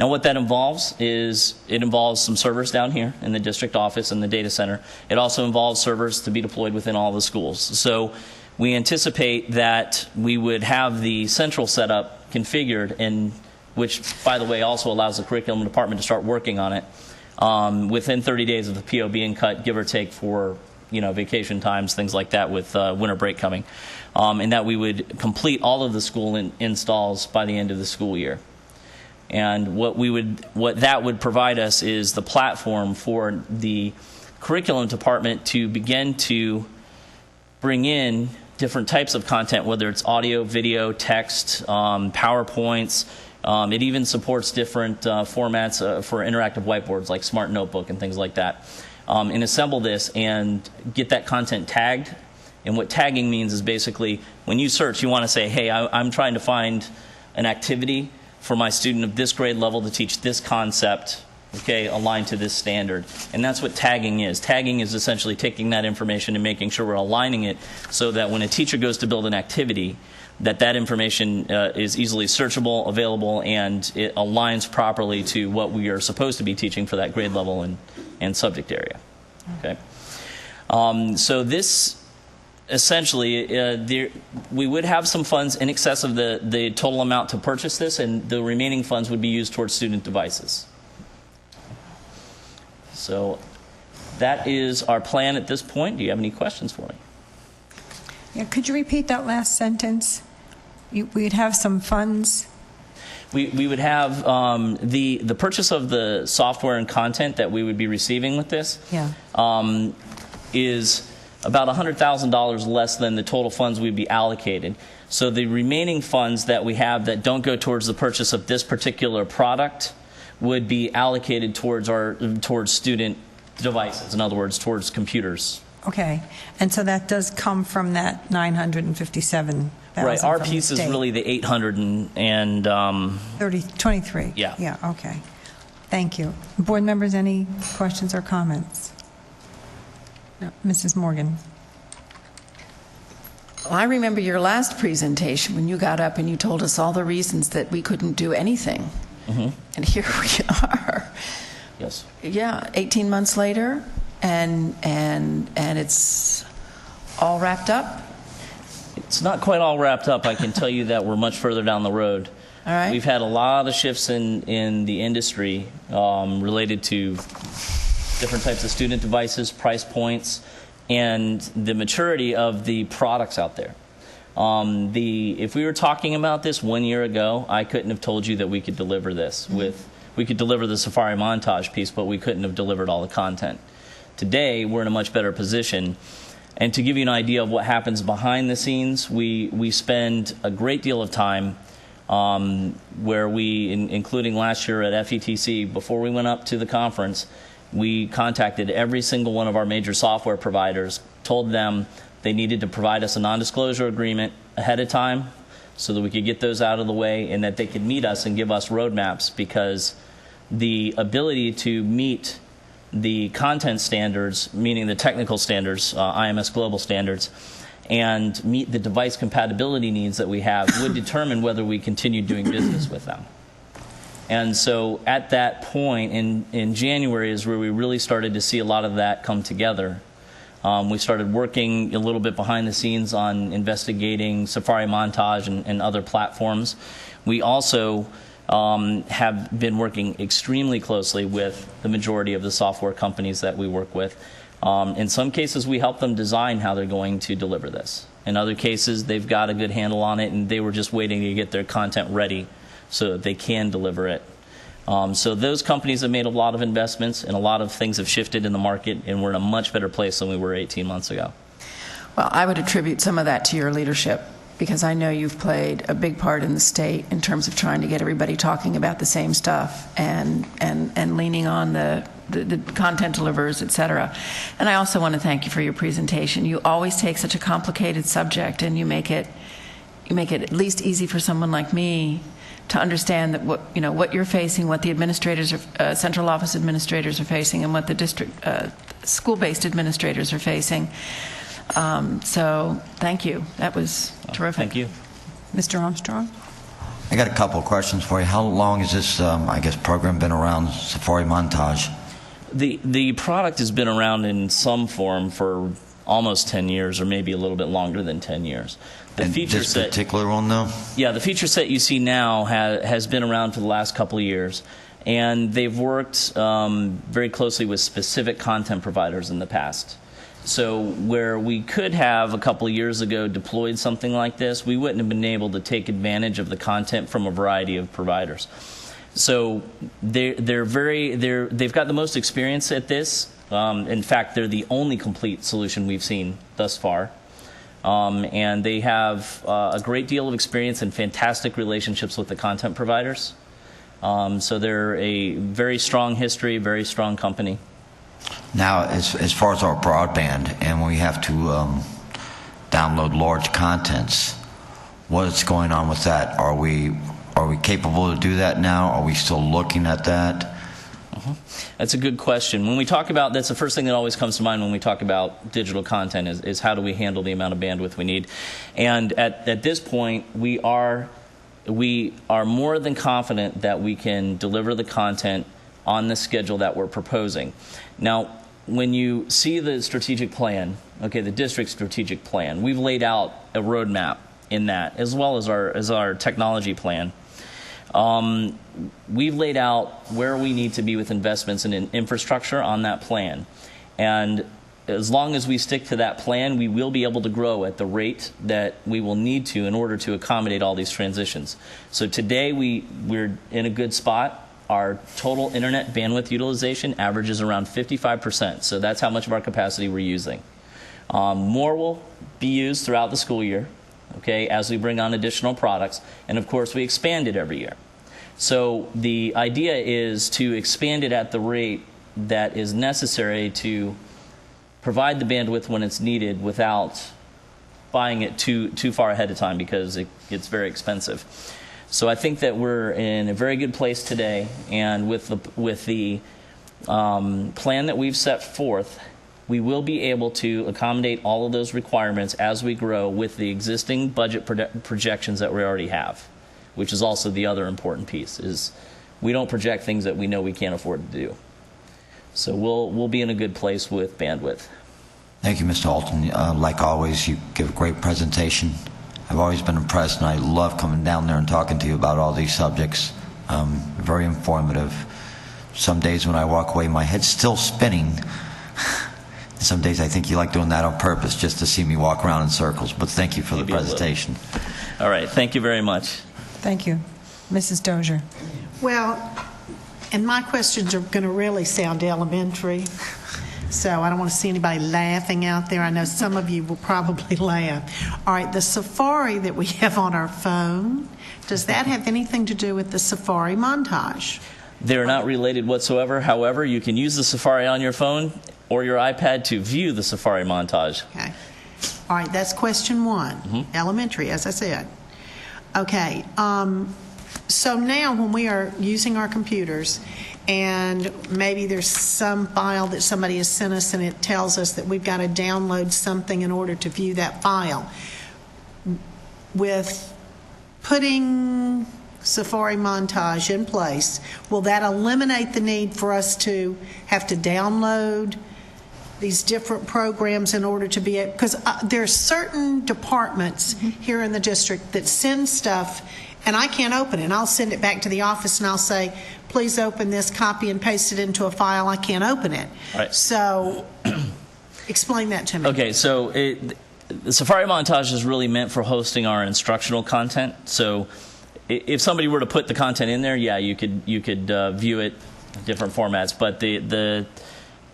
S11: Now, what that involves is it involves some servers down here in the district office and the data center. It also involves servers to be deployed within all the schools. So we anticipate that we would have the central setup configured, and which, by the way, also allows the curriculum department to start working on it within 30 days of the PO being cut, give or take for vacation times, things like that, with winter break coming, and that we would complete all of the school installs by the end of the school year. And what that would provide us is the platform for the curriculum department to begin to bring in different types of content, whether it's audio, video, text, PowerPoints. It even supports different formats for interactive whiteboards like Smart Notebook and things like that. And assemble this and get that content tagged. And what tagging means is basically when you search, you want to say, hey, I'm trying to find an activity for my student of this grade level to teach this concept, okay, aligned to this standard. And that's what tagging is. Tagging is essentially taking that information and making sure we're aligning it so that when a teacher goes to build an activity, that information is easily searchable, available, and it aligns properly to what we are supposed to be teaching for that grade level and subject area. Okay. So this essentially, we would have some funds in excess of the total amount to purchase this, and the remaining funds would be used towards student devices. So that is our plan at this point. Do you have any questions for me?
S2: Yeah, could you repeat that last sentence? We'd have some funds.
S11: We would have the purchase of the software and content that we would be receiving with this.
S2: Yeah.
S11: Is about $100,000 less than the total funds we'd be allocated. So the remaining funds that we have that don't go towards the purchase of this particular product would be allocated towards student devices. In other words, towards computers.
S2: Okay, and so that does come from that $957,000.
S11: Right. Our
S2: from
S11: piece
S2: the
S11: is
S2: state.
S11: really the
S2: 23.
S11: Yeah.
S2: Yeah. Okay. Thank you. Board members, any questions or comments? No. Mrs. Morgan.
S9: Well, I remember your last presentation when you got up and you told us all the reasons that we couldn't do anything.
S11: Mm-hmm.
S9: And here we are.
S11: Yes.
S9: Yeah, 18 months later, and it's all wrapped up.
S11: It's not quite all wrapped up. I can tell you that we're much further down the road.
S9: All right.
S11: We've had a lot of shifts in the industry related to different types of student devices, price points, and the maturity of the products out there. If we were talking about this 1 year ago, I couldn't have told you that we could deliver this. We could deliver the Safari Montage piece, but we couldn't have delivered all the content. Today, we're in a much better position. And to give you an idea of what happens behind the scenes, we spend a great deal of time where we, including last year at FETC, before we went up to the conference, we contacted every single one of our major software providers, told them they needed to provide us a non-disclosure agreement ahead of time so that we could get those out of the way and that they could meet us and give us roadmaps, because the ability to meet the content standards, meaning the technical standards, IMS Global standards, and meet the device compatibility needs that we have would determine whether we continue doing business with them. And so at that point in January is where we really started to see a lot of that come together. We started working a little bit behind the scenes on investigating Safari Montage and other platforms. We also have been working extremely closely with the majority of the software companies that we work with. In some cases, we help them design how they're going to deliver this. In other cases, they've got a good handle on it, and they were just waiting to get their content ready so that they can deliver it. So those companies have made a lot of investments, and a lot of things have shifted in the market, and we're in a much better place than we were 18 months ago.
S9: Well, I would attribute some of that to your leadership, because I know you've played a big part in the state in terms of trying to get everybody talking about the same stuff and leaning on the content delivers, et cetera. And I also want to thank you for your presentation. You always take such a complicated subject and you make it at least easy for someone like me to understand that what you're facing, what the administrators, central office administrators are facing, and what the district school-based administrators are facing. So thank you. That was terrific.
S11: Thank you.
S2: Mr. Armstrong?
S10: I got a couple of questions for you. How long has this, I guess, program been around, Safari Montage?
S11: The product has been around in some form for almost 10 years, or maybe a little bit longer than 10 years. The
S10: And
S11: feature
S10: this
S11: set,
S10: particular one, though?
S11: yeah, the feature set you see now has been around for the last couple of years, and they've worked very closely with specific content providers in the past. So where we could have a couple of years ago deployed something like this, we wouldn't have been able to take advantage of the content from a variety of providers. So they've got the most experience at this. In fact, they're the only complete solution we've seen thus far. And they have a great deal of experience and fantastic relationships with the content providers. So they're a very strong history, very strong company.
S10: Now, as far as our broadband, and when we have to download large contents, what's going on with that? Are we capable to do that now? Are we still looking at that?
S11: That's a good question. When we talk about, that's the first thing that always comes to mind when we talk about digital content is how do we handle the amount of bandwidth we need. And at this point, we are more than confident that we can deliver the content on the schedule that we're proposing. Now, when you see the strategic plan, okay, the district strategic plan, we've laid out a roadmap in that, as well as our technology plan. We've laid out where we need to be with investments in infrastructure on that plan. And as long as we stick to that plan, we will be able to grow at the rate that we will need to in order to accommodate all these transitions. So today we're in a good spot. Our total internet bandwidth utilization averages around 55%. So that's how much of our capacity we're using. More will be used throughout the school year, okay, as we bring on additional products. And of course, we expand it every year. So the idea is to expand it at the rate that is necessary to provide the bandwidth when it's needed without buying it too far ahead of time, because it gets very expensive. So I think that we're in a very good place today, and with the plan that we've set forth, we will be able to accommodate all of those requirements as we grow with the existing budget projections that we already have, which is also the other important piece, is we don't project things that we know we can't afford to do. So we'll be in a good place with bandwidth.
S10: Thank you, Mr. Alton. Like always, you give a great presentation. I've always been impressed, and I love coming down there and talking to you about all these subjects. Very informative. Some days when I walk away, my head's still spinning. Some days I think you like doing that on purpose, just to see me walk around in circles. But thank you for the presentation.
S11: All right. Thank you very much.
S2: Thank you. Mrs. Dozier.
S1: Well, and my questions are going to really sound elementary, so I don't want to see anybody laughing out there. I know some of you will probably laugh. All right, the Safari that we have on our phone, does that have anything to do with the Safari Montage?
S11: They're not related whatsoever. However, you can use the Safari on your phone or your iPad to view the Safari Montage.
S1: Okay. All right, that's question one, elementary, as I said. Okay, so now when we are using our computers and maybe there's some file that somebody has sent us and it tells us that we've got to download something in order to view that file, with putting Safari Montage in place, will that eliminate the need for us to have to download these different programs in order to be able, because there are certain departments here in the district that send stuff and I can't open it. And I'll send it back to the office and I'll say, please open this, copy and paste it into a file. I can't open it.
S11: Right.
S1: So explain that to me.
S11: Okay, so the Safari Montage is really meant for hosting our instructional content. So if somebody were to put the content in there, yeah, you could view it in different formats. But the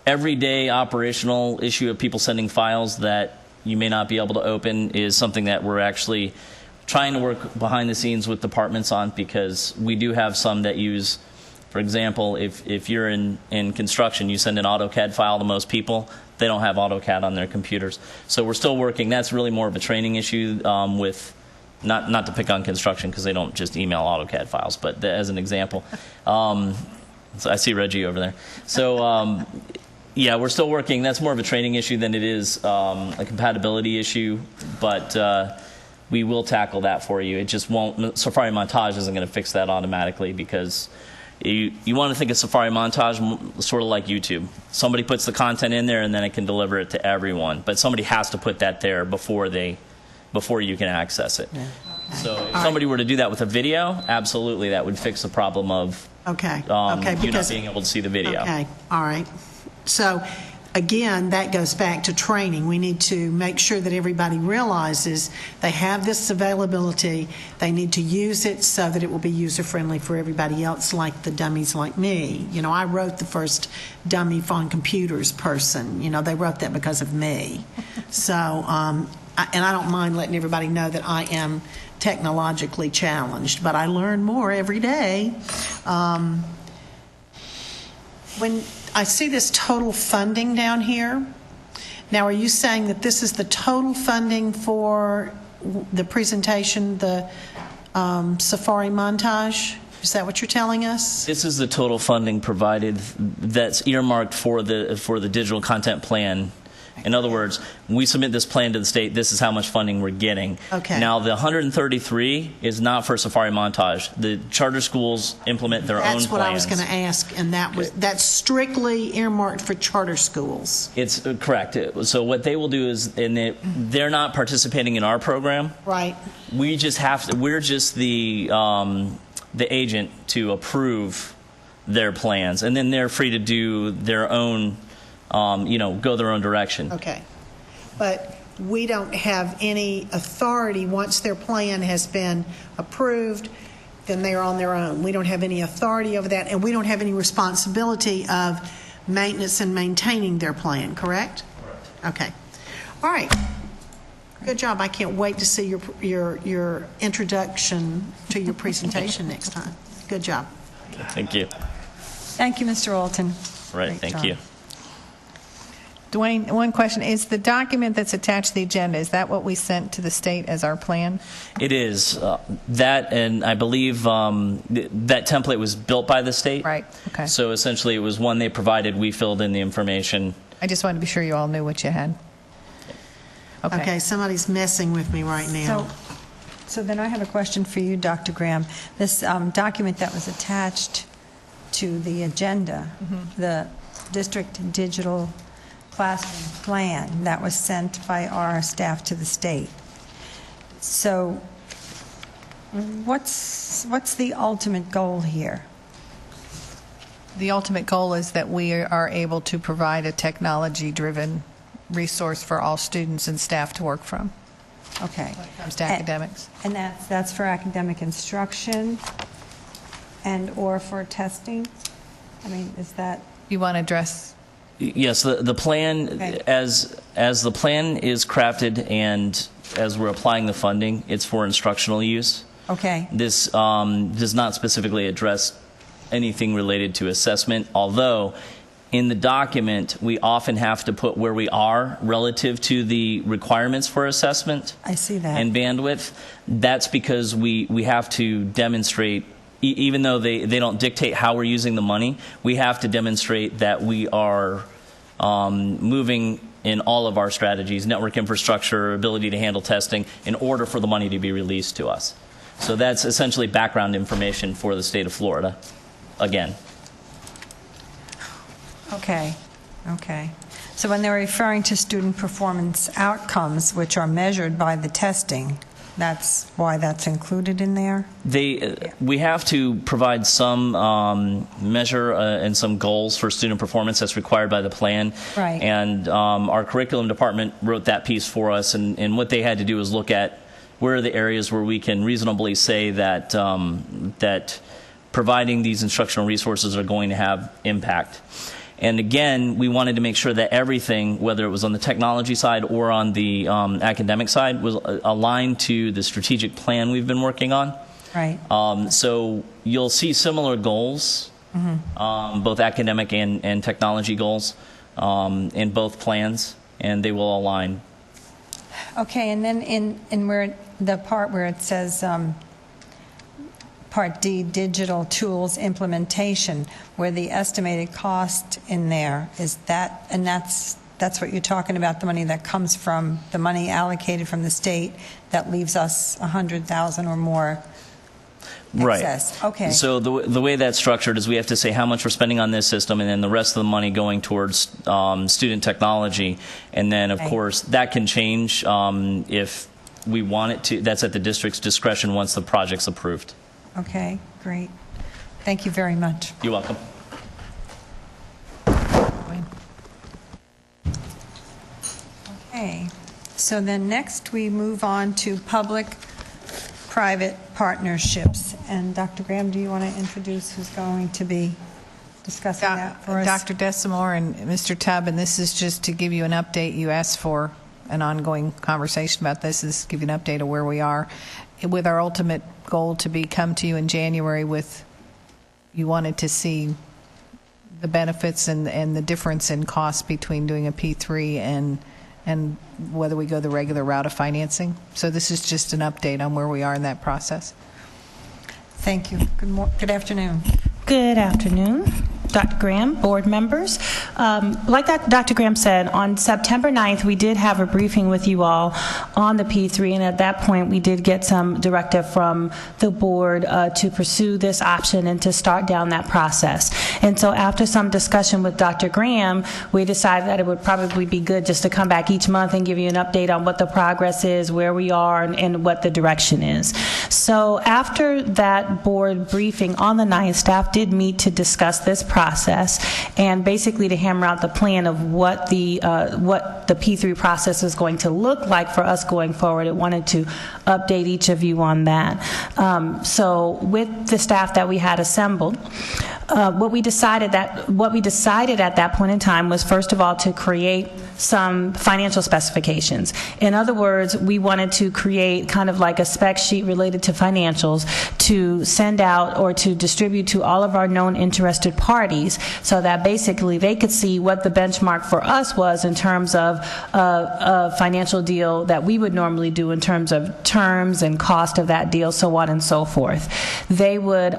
S11: everyday operational issue of people sending files that you may not be able to open is something that we're actually trying to work behind the scenes with departments on, because we do have some that use, for example, if you're in construction, you send an AutoCAD file to most people, they don't have AutoCAD on their computers. So we're still working. That's really more of a training issue with, not to pick on construction because they don't just email AutoCAD files, but as an example. So I see Reggie over there. So yeah, we're still working. That's more of a training issue than it is a compatibility issue. But we will tackle that for you. It just won't. Safari Montage isn't going to fix that automatically, because you want to think of Safari Montage sort of like YouTube. Somebody puts the content in there and then it can deliver it to everyone, but somebody has to put that there before you can access it.
S1: Yeah.
S11: So if somebody were to do that with a video, absolutely, that would fix the problem of
S1: Okay.
S11: you not being able to see the video.
S1: Okay, all right. So, again, that goes back to training. We need to make sure that everybody realizes they have this availability. They need to use it so that it will be user-friendly for everybody else, like the dummies like me. You know, I wrote the first dummy on computers person. You know, they wrote that because of me. So, and I don't mind letting everybody know that I am technologically challenged, but I learn more every day. When I see this total funding down here, now are you saying that this is the total funding for the presentation, the Safari Montage? Is that what you're telling us?
S11: This is the total funding provided that's earmarked for the digital content plan. In other words, we submit this plan to the state, this is how much funding we're getting.
S1: Okay.
S11: Now, the 133 is not for Safari Montage. The charter schools implement their own plans.
S1: That's what I was going to ask, and that's strictly earmarked for charter schools.
S11: It's correct. So what they will do is, they're not participating in our program.
S1: Right.
S11: We're just the agent to approve their plans, and then they're free to do their own, go their own direction.
S1: Okay. But we don't have any authority. Once their plan has been approved, then they're on their own. We don't have any authority over that, and we don't have any responsibility of maintenance and maintaining their plan, correct? Correct. Okay. All right. Good job. I can't wait to see your introduction to your presentation next time. Good job.
S11: Thank you.
S2: Thank you, Mr. Alton.
S11: Right,
S2: Great
S11: thank
S2: job.
S11: you.
S5: Dwayne, one question. Is the document that's attached to the agenda, is that what we sent to the state as our plan?
S11: It is. That, and I believe that template was built by the state.
S5: Right, okay.
S11: So essentially it was one they provided, we filled in the information.
S5: I just wanted to be sure you all knew what you had.
S1: Okay, somebody's messing with me right now.
S2: So then I have a question for you, Dr. Graham. This document that was attached to the agenda, the district digital classroom plan that was sent by our staff to the state. So what's the ultimate goal here?
S5: The ultimate goal is that we are able to provide a technology-driven resource for all students and staff to work from.
S2: Okay.
S5: When it comes to academics.
S2: And that's for academic instruction and or for testing? I mean, is that...
S5: You want to address...
S11: Yes, the plan,
S2: Okay.
S11: as the plan is crafted and as we're applying the funding, it's for instructional use.
S2: Okay.
S11: This does not specifically address anything related to assessment, although in the document we often have to put where we are relative to the requirements for assessment.
S2: I see that.
S11: And bandwidth. That's because we have to demonstrate, even though they don't dictate how we're using the money, we have to demonstrate that we are moving in all of our strategies, network infrastructure, ability to handle testing, in order for the money to be released to us. So that's essentially background information for the state of Florida, again.
S2: Okay. Okay. So when they're referring to student performance outcomes, which are measured by the testing, that's why that's included in there?
S11: We have to provide some measure and some goals for student performance that's required by the plan.
S2: Right.
S11: And our curriculum department wrote that piece for us, and what they had to do was look at where are the areas where we can reasonably say that that providing these instructional resources are going to have impact. And again, we wanted to make sure that everything, whether it was on the technology side or on the academic side, was aligned to the strategic plan we've been working on.
S2: Right.
S11: So you'll see similar goals, both academic and technology goals, in both plans, and they will align.
S2: Okay, and then in where the part where it says Part D, digital tools implementation, where the estimated cost in there is that, and that's That's what you're talking about, the money that comes from, the money allocated from the state that leaves us 100,000 or more excess.
S11: Right.
S2: Okay.
S11: So the way that's structured is we have to say how much we're spending on this system, and then the rest of the money going towards student technology. And then, of course, that can change if we want it to. That's at the district's discretion once the project's approved.
S2: Okay, great. Thank you very much.
S11: You're welcome.
S2: Okay, so then next we move on to public-private partnerships. And Dr. Graham, do you want to introduce who's going to be discussing that for us?
S5: Dr. Desamore and Mr. Tubb, and this is just to give you an update. You asked for an ongoing conversation about this. This is to give you an update of where we are, with our ultimate goal to come to you in January with, you wanted to see the benefits and the difference in cost between doing a P3 and whether we go the regular route of financing. So this is just an update on where we are in that process.
S2: Thank you. Good afternoon.
S12: Good afternoon, Dr. Graham, board members. Like Dr. Graham said, on September 9th, we did have a briefing with you all on the P3, and at that point, we did get some directive from the board to pursue this option and to start down that process. And so after some discussion with Dr. Graham, we decided that it would probably be good just to come back each month and give you an update on what the progress is, where we are, and what the direction is. So after that board briefing on the 9th, staff did meet to discuss this process and basically to hammer out the plan of what the P3 process is going to look like for us going forward. It wanted to update each of you on that. So with the staff that we had assembled, what we decided at that point in time was, first of all, to create some financial specifications. In other words, we wanted to create kind of like a spec sheet related to financials to send out or to distribute to all of our known interested parties so that basically they could see what the benchmark for us was in terms of a financial deal that we would normally do in terms of terms and cost of that deal, so on and so forth. They would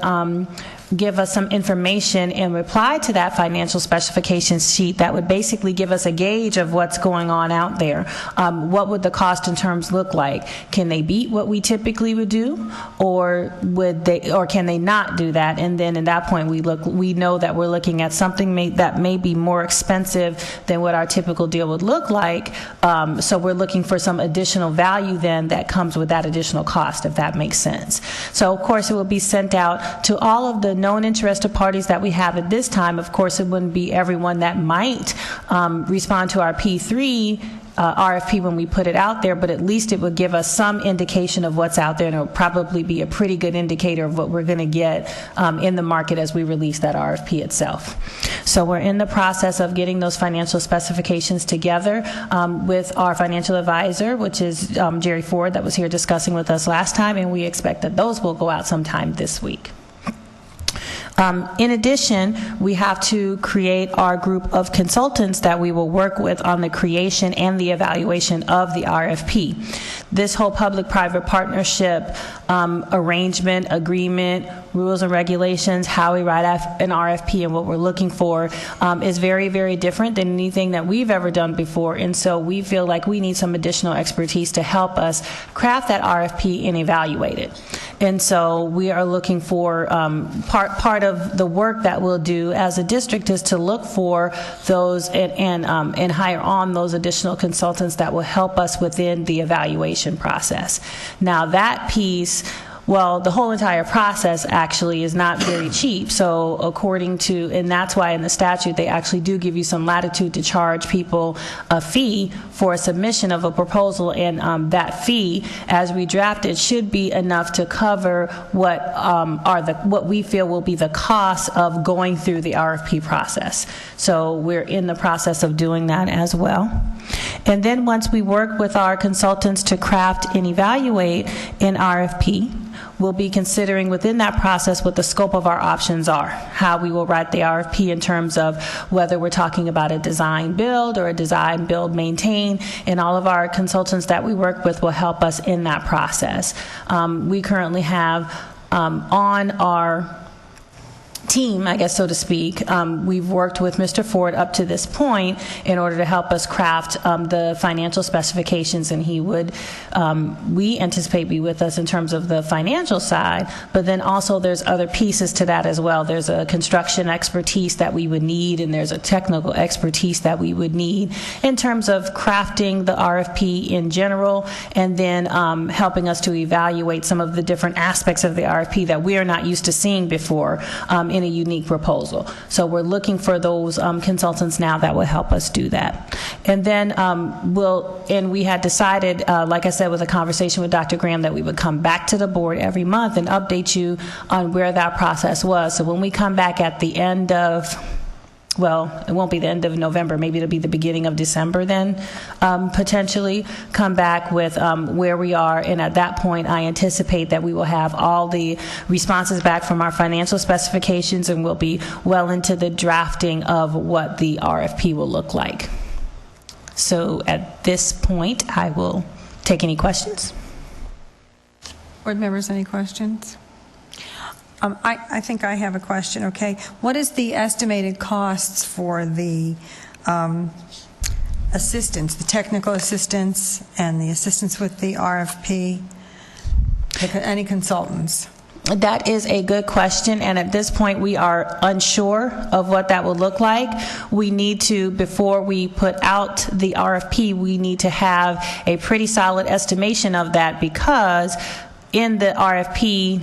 S12: give us some information in reply to that financial specifications sheet that would basically give us a gauge of what's going on out there. What would the cost and terms look like? Can they beat what we typically would do, or can they not do that? And then at that point we know that we're looking at something that may be more expensive than what our typical deal would look like. So we're looking for some additional value then that comes with that additional cost, if that makes sense. So of course it will be sent out to all of the known interested parties that we have at this time. Of course, it wouldn't be everyone that might respond to our P3 RFP when we put it out there, but at least it would give us some indication of what's out there, and it would probably be a pretty good indicator of what we're going to get in the market as we release that RFP itself. So we're in the process of getting those financial specifications together with our financial advisor, which is Jerry Ford, that was here discussing with us last time, and we expect that those will go out sometime this week. In addition, we have to create our group of consultants that we will work with on the creation and the evaluation of the RFP. This whole public-private partnership arrangement, agreement, rules and regulations, how we write an RFP and what we're looking for is very, very different than anything that we've ever done before. And so we feel like we need some additional expertise to help us craft that RFP and evaluate it. And so we are looking for part of the work that we'll do as a district is to look for those and hire on those additional consultants that will help us within the evaluation process. Now that piece, well, the whole entire process actually is not very cheap. So and that's why in the statute they actually do give you some latitude to charge people a fee for a submission of a proposal, and that fee, as we draft it, should be enough to cover what we feel will be the cost of going through the RFP process. So we're in the process of doing that as well. And then once we work with our consultants to craft and evaluate an RFP, we'll be considering within that process what the scope of our options are, how we will write the RFP in terms of whether we're talking about a design build or a design build maintain, and all of our consultants that we work with will help us in that process. We currently have on our team, I guess, so to speak, we've worked with Mr. Ford up to this point in order to help us craft the financial specifications, and he would, we anticipate, be with us in terms of the financial side, but then also there's other pieces to that as well. There's a construction expertise that we would need, and there's a technical expertise that we would need in terms of crafting the RFP in general, and then helping us to evaluate some of the different aspects of the RFP that we are not used to seeing before in a unique proposal. So we're looking for those consultants now that will help us do that. And then we had decided, like I said, with a conversation with Dr. Graham, that we would come back to the board every month and update you on where that process was. So when we come back at the end of, well, it won't be the end of November, maybe it'll be the beginning of December then, potentially come back with where we are, and at that point I anticipate that we will have all the responses back from our financial specifications, and we'll be well into the drafting of what the RFP will look like. So at this point, I will take any questions.
S2: Board members, any questions? I think I have a question, okay. What is the estimated costs for the assistance, the technical assistance and the assistance with the RFP? Any consultants?
S12: That is a good question, and at this point we are unsure of what that will look like. We need to, before we put out the RFP, we need to have a pretty solid estimation of that, because in the RFP,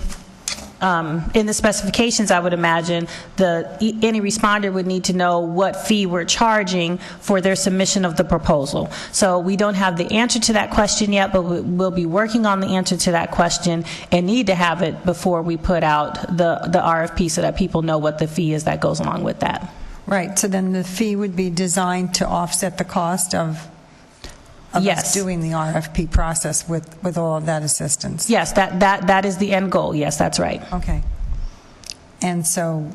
S12: in the specifications, I would imagine any responder would need to know what fee we're charging for their submission of the proposal. So we don't have the answer to that question yet, but we'll be working on the answer to that question and need to have it before we put out the RFP, so that people know what the fee is that goes along with that.
S2: Right, so then the fee would be designed to offset the cost of
S12: yes,
S2: us doing the RFP process with all of that assistance.
S12: Yes, that is the end goal. Yes, that's right.
S2: Okay. And so,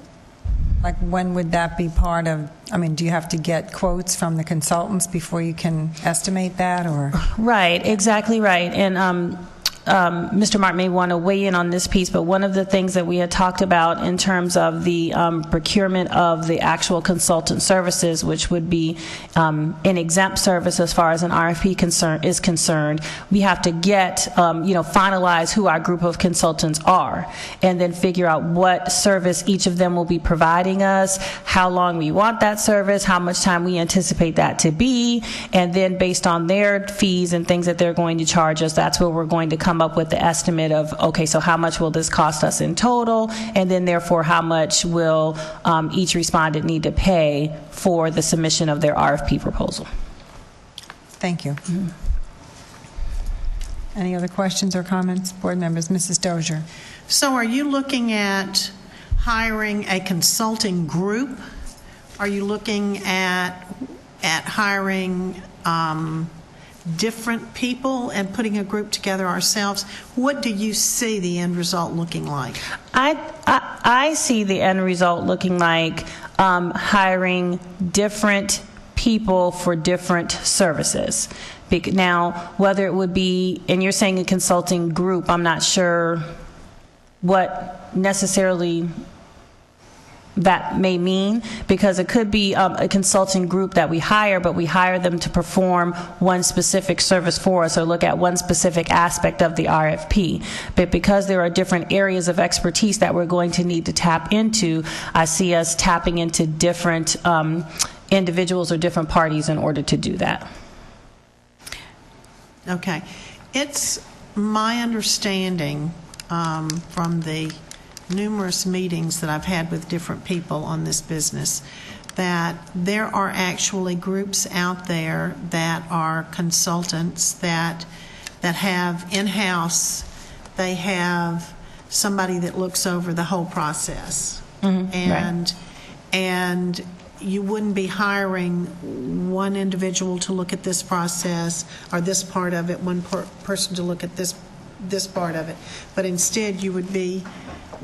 S2: like, when would that be part of, I mean, do you have to get quotes from the consultants before you can estimate that, or?
S12: Right, exactly right. And Mr. Mark may want to weigh in on this piece, but one of the things that we had talked about in terms of the procurement of the actual consultant services, which would be an exempt service as far as an RFP is concerned, we have to get, finalize who our group of consultants are, and then figure out what service each of them will be providing us, how long we want that service, how much time we anticipate that to be, and then based on their fees and things that they're going to charge us, that's where we're going to come up with the estimate of, okay, so how much will this cost us in total, and then therefore how much will each respondent need to pay for the submission of their RFP proposal.
S2: Thank you. Mm-hmm. Any other questions or comments, board members? Mrs. Dozier.
S1: So are you looking at hiring a consulting group? Are you looking at hiring different people and putting a group together ourselves? What do you see the end result looking like?
S12: I see the end result looking like hiring different people for different services. Now, whether it would be, and you're saying a consulting group, I'm not sure what necessarily that may mean, because it could be a consulting group that we hire, but we hire them to perform one specific service for us or look at one specific aspect of the RFP. But because there are different areas of expertise that we're going to need to tap into, I see us tapping into different individuals or different parties in order to do that.
S1: Okay. It's my understanding from the numerous meetings that I've had with different people on this business that there are actually groups out there that are consultants that have in-house, they have somebody that looks over the whole process. Mm-hmm. And you wouldn't be hiring one individual to look at this process or this part of it, one person to look at this part of it, but instead you would be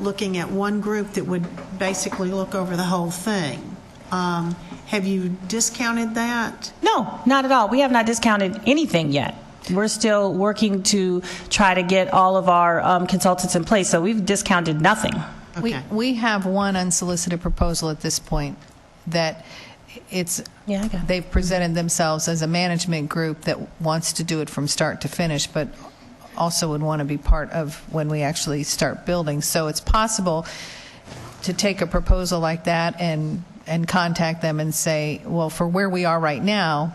S1: looking at one group that would basically look over the whole thing. Have you discounted that?
S12: No, not at all. We have not discounted anything yet. We're still working to try to get all of our consultants in place, so we've discounted nothing.
S1: Okay.
S5: We have one unsolicited proposal at this point that they've presented themselves as a management group that wants to do it from start to finish, but also would want to be part of when we actually start building. So it's possible to take a proposal like that and contact them and say, well, for where we are right now,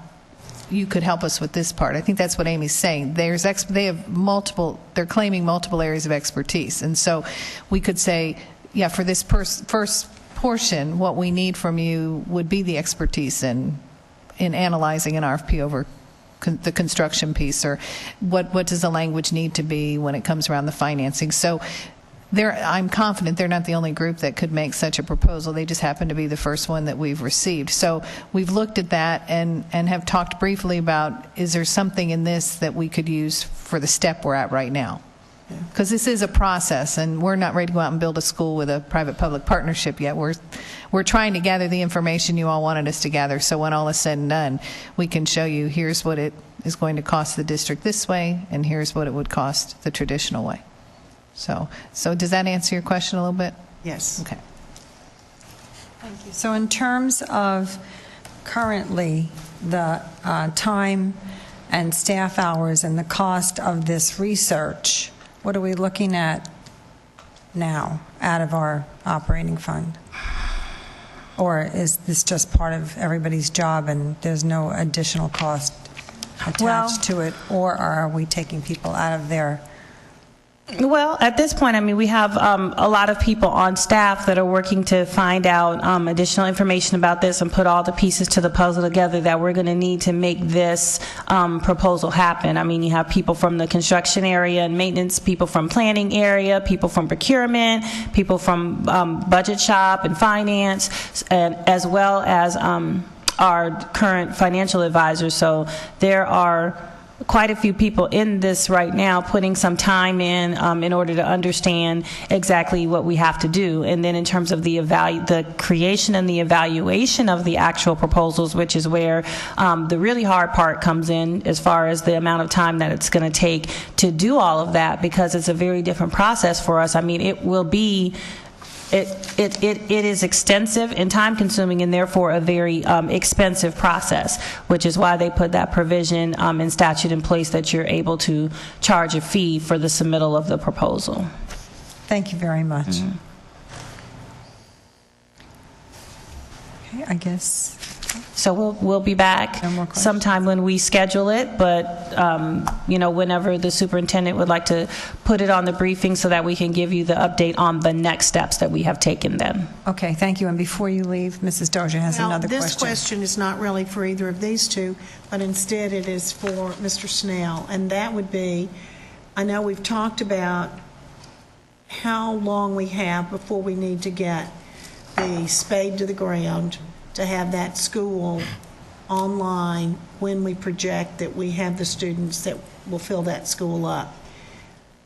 S5: you could help us with this part. I think that's what Amy's saying. They have they're claiming multiple areas of expertise. And so we could say, yeah, for this first portion, what we need from you would be the expertise in analyzing an RFP over the construction piece, or what does the language need to be when it comes around the financing. So I'm confident they're not the only group that could make such a proposal. They just happen to be the first one that we've received. So we've looked at that and have talked briefly about, is there something in this that we could use for the step we're at right now? Because this is a process, and we're not ready to go out and build a school with a private-public partnership yet. We're trying to gather the information you all wanted us to gather, so when all is said and done, we can show you here's what it is going to cost the district this way, and here's what it would cost the traditional way. So does that answer your question a little bit?
S1: Yes.
S5: Okay.
S2: Thank you. So in terms of currently the time and staff hours and the cost of this research, what are we looking at now out of our operating fund? Or is this just part of everybody's job and there's no additional cost attached to it? Or are we taking people out of their...
S12: Well, at this point, I mean, we have a lot of people on staff that are working to find out additional information about this and put all the pieces to the puzzle together that we're going to need to make this proposal happen. I mean, you have people from the construction area and maintenance, people from planning area, people from procurement, people from budget shop and finance, and as well as our current financial advisors. So there are quite a few people in this right now putting some time in order to understand exactly what we have to do. And then in terms of the creation and the evaluation of the actual proposals, which is where the really hard part comes in as far as the amount of time that it's going to take to do all of that, because it's a very different process for us. I mean, it will be It is extensive and time-consuming, and therefore a very expensive process, which is why they put that provision in statute in place that you're able to charge a fee for the submittal of the proposal.
S2: Thank you very much.
S12: Mm-hmm.
S2: Okay, I guess...
S12: So we'll be back sometime when we schedule it, but whenever the superintendent would like to put it on the briefing so that we can give you the update on the next steps that we have taken then.
S2: Okay, thank you. And before you leave, Mrs. Dozier has another question.
S1: This question is not really for either of these two, but instead it is for Mr. Snell, and that would be, I know we've talked about how long we have before we need to get the spade to the ground to have that school online when we project that we have the students that will fill that school up.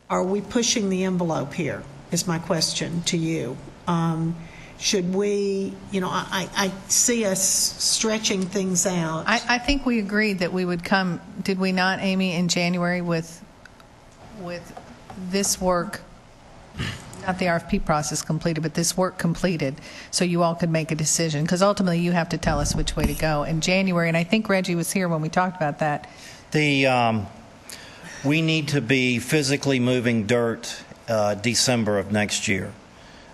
S1: Are we pushing the envelope here, is my question to you. Should we, I see us stretching things out.
S5: I think we agreed that we would come, did we not, Amy, in January with this work, not the RFP process completed, but this work completed, so you all could make a decision, because ultimately you have to tell us which way to go in January. And I think Reggie was here when we talked about that.
S13: We need to be physically moving dirt December of next year,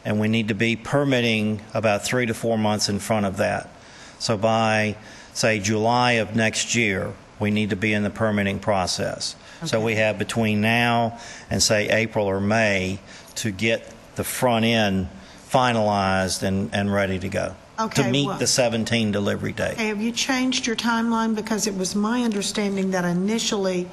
S13: and we need to be permitting about 3 to 4 months in front of that. So by, say, July of next year, we need to be in the permitting process. Okay. So we have between now and, say, April or May to get the front end finalized and ready to go, to meet the 17 delivery date.
S1: Have you changed your timeline? Because it was my understanding that initially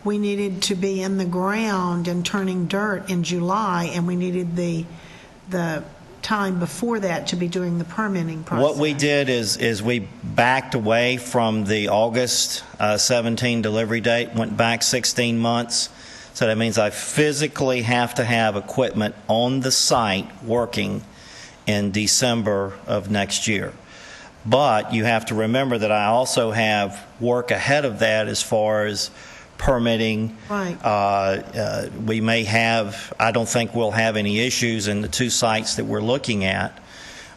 S1: we needed to be in the ground and turning dirt in July, and we needed the time before that to be doing the permitting process.
S13: What we did is we backed away from the August 17 delivery date, went back 16 months. So that means I physically have to have equipment on the site working in December of next year. But you have to remember that I also have work ahead of that as far as permitting.
S1: Right.
S13: We may have, I don't think we'll have any issues in the 2 sites that we're looking at,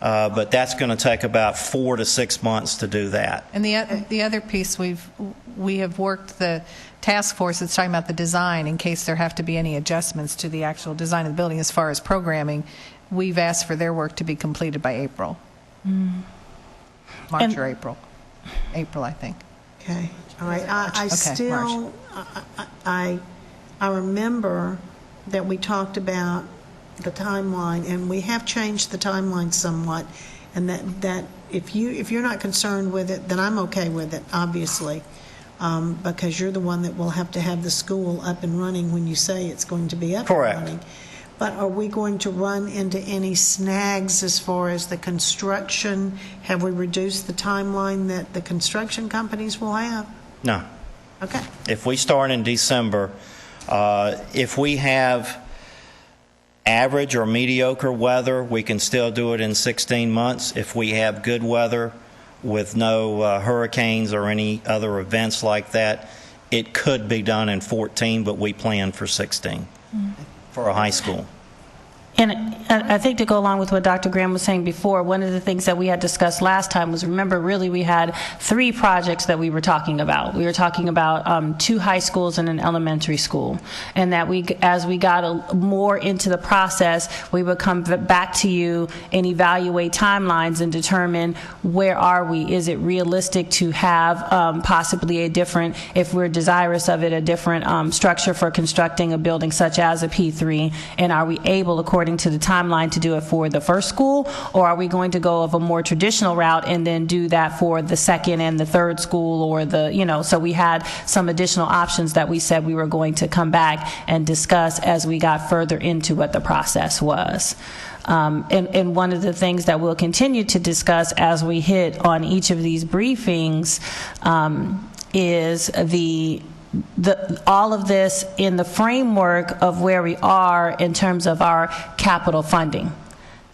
S13: but that's going to take about 4 to 6 months to do that.
S5: And the other piece, we have worked the task force that's talking about the design in case there have to be any adjustments to the actual design of the building as far as programming. We've asked for their work to be completed by April. March or April. April, I think.
S1: Okay, all right. I
S5: Okay,
S1: still, I remember that we talked about the timeline, and we have changed the timeline somewhat, and that if you're not concerned with it, then I'm okay with it, obviously, because you're the one that will have to have the school up and running when you say it's going to be up
S13: Correct.
S1: and running. But are we going to run into any snags as far as the construction? Have we reduced the timeline that the construction companies will have?
S13: No.
S1: Okay.
S13: If we start in December, if we have average or mediocre weather, we can still do it in 16 months. If we have good weather with no hurricanes or any other events like that, it could be done in 14, but we plan for 16 for a high school.
S12: And I think to go along with what Dr. Graham was saying before, one of the things that we had discussed last time was, remember, really we had 3 projects that we were talking about. We were talking about 2 high schools and an elementary school. And that as we got more into the process, we would come back to you and evaluate timelines and determine where are we. Is it realistic to have possibly a different, if we're desirous of it, a different structure for constructing a building such as a P3? And are we able, according to the timeline, to do it for the first school, or are we going to go of a more traditional route and then do that for the second and the third school, or so we had some additional options that we said we were going to come back and discuss as we got further into what the process was. And one of the things that we'll continue to discuss as we hit on each of these briefings is all of this in the framework of where we are in terms of our capital funding.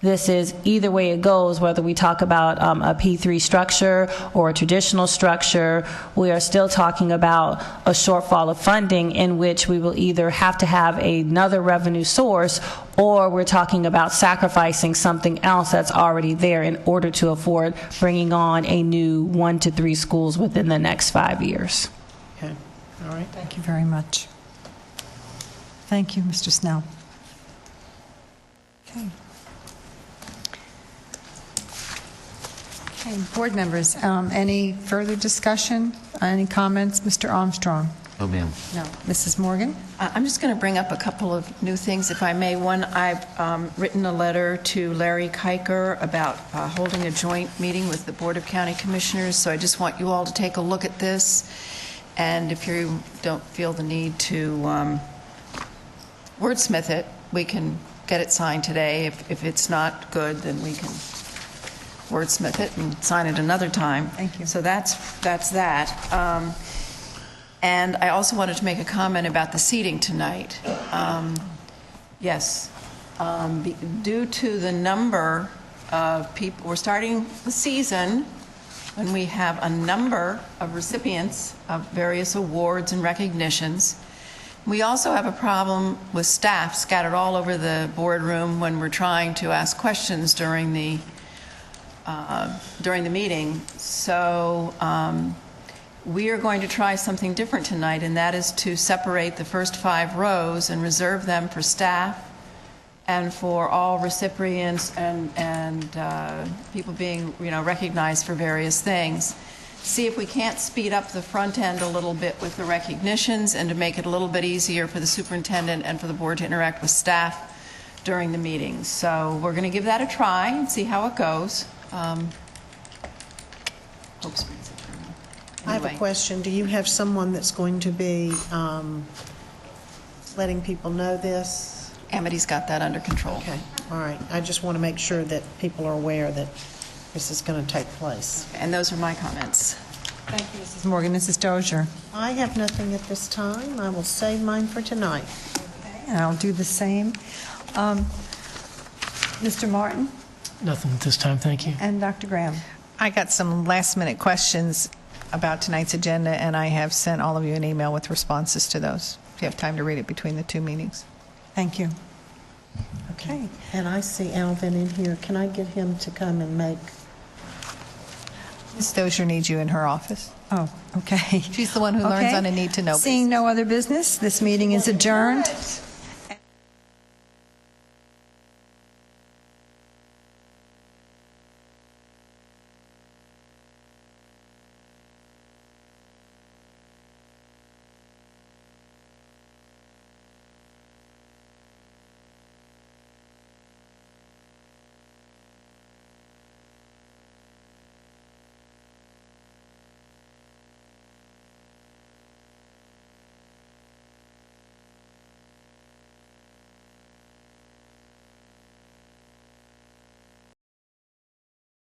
S12: This is either way it goes, whether we talk about a P3 structure or a traditional structure, we are still talking about a shortfall of funding in which we will either have to have another revenue source, or we're talking about sacrificing something else that's already there in order to afford bringing on a new 1 to 3 schools within the next 5 years.
S1: Okay. All right.
S2: Thank you very much. Thank you, Mr. Snell. Okay. Okay, board members, any further discussion? Any comments? Mr. Armstrong?
S10: Oh, ma'am.
S2: No. Mrs. Morgan?
S9: I'm just going to bring up a couple of new things, if I may. One, I've written a letter to Larry Kiker about holding a joint meeting with the Board of County Commissioners, so I just want you all to take a look at this. And if you don't feel the need to wordsmith it, we can get it signed today. If it's not good, then we can wordsmith it and sign it another time.
S2: Thank you.
S9: So that's that. And I also wanted to make a comment about the seating tonight. Yes, due to the number of people, we're starting the season when we have a number of recipients of various awards and recognitions. We also have a problem with staff scattered all over the boardroom when we're trying to ask questions during the meeting. So we are going to try something different tonight, and that is to separate the first 5 rows and reserve them for staff and for all recipients and people being, recognized for various things. See if we can't speed up the front end a little bit with the recognitions and to make it a little bit easier for the superintendent and for the board to interact with staff during the meetings. So we're going to give that a try and see how it goes.
S1: I have a question. Do you have someone that's going to be letting people know this?
S9: Amity's got that under control.
S1: Okay, all right. I just want to make sure that people are aware that this is going to take place.
S9: And those are my comments.
S2: Thank you, Mrs. Morgan. Mrs. Dozier?
S1: I have nothing at this time. I will save mine for tonight.
S2: Okay, and I'll do the same. Mr. Martin?
S14: Nothing at this time, thank you.
S2: And Dr. Graham?
S5: I got some last-minute questions. about tonight's agenda, and I have sent all of you an email with responses to those. If you have time to read it between the two meetings.
S2: Thank you. Okay.
S1: And I see Alvin in here. Can I get him to come and make?
S5: Ms. Dozier needs you in her office.
S2: Oh, okay.
S5: She's the one who learns on a need-to-know basis.
S2: Seeing no other business, this meeting is adjourned.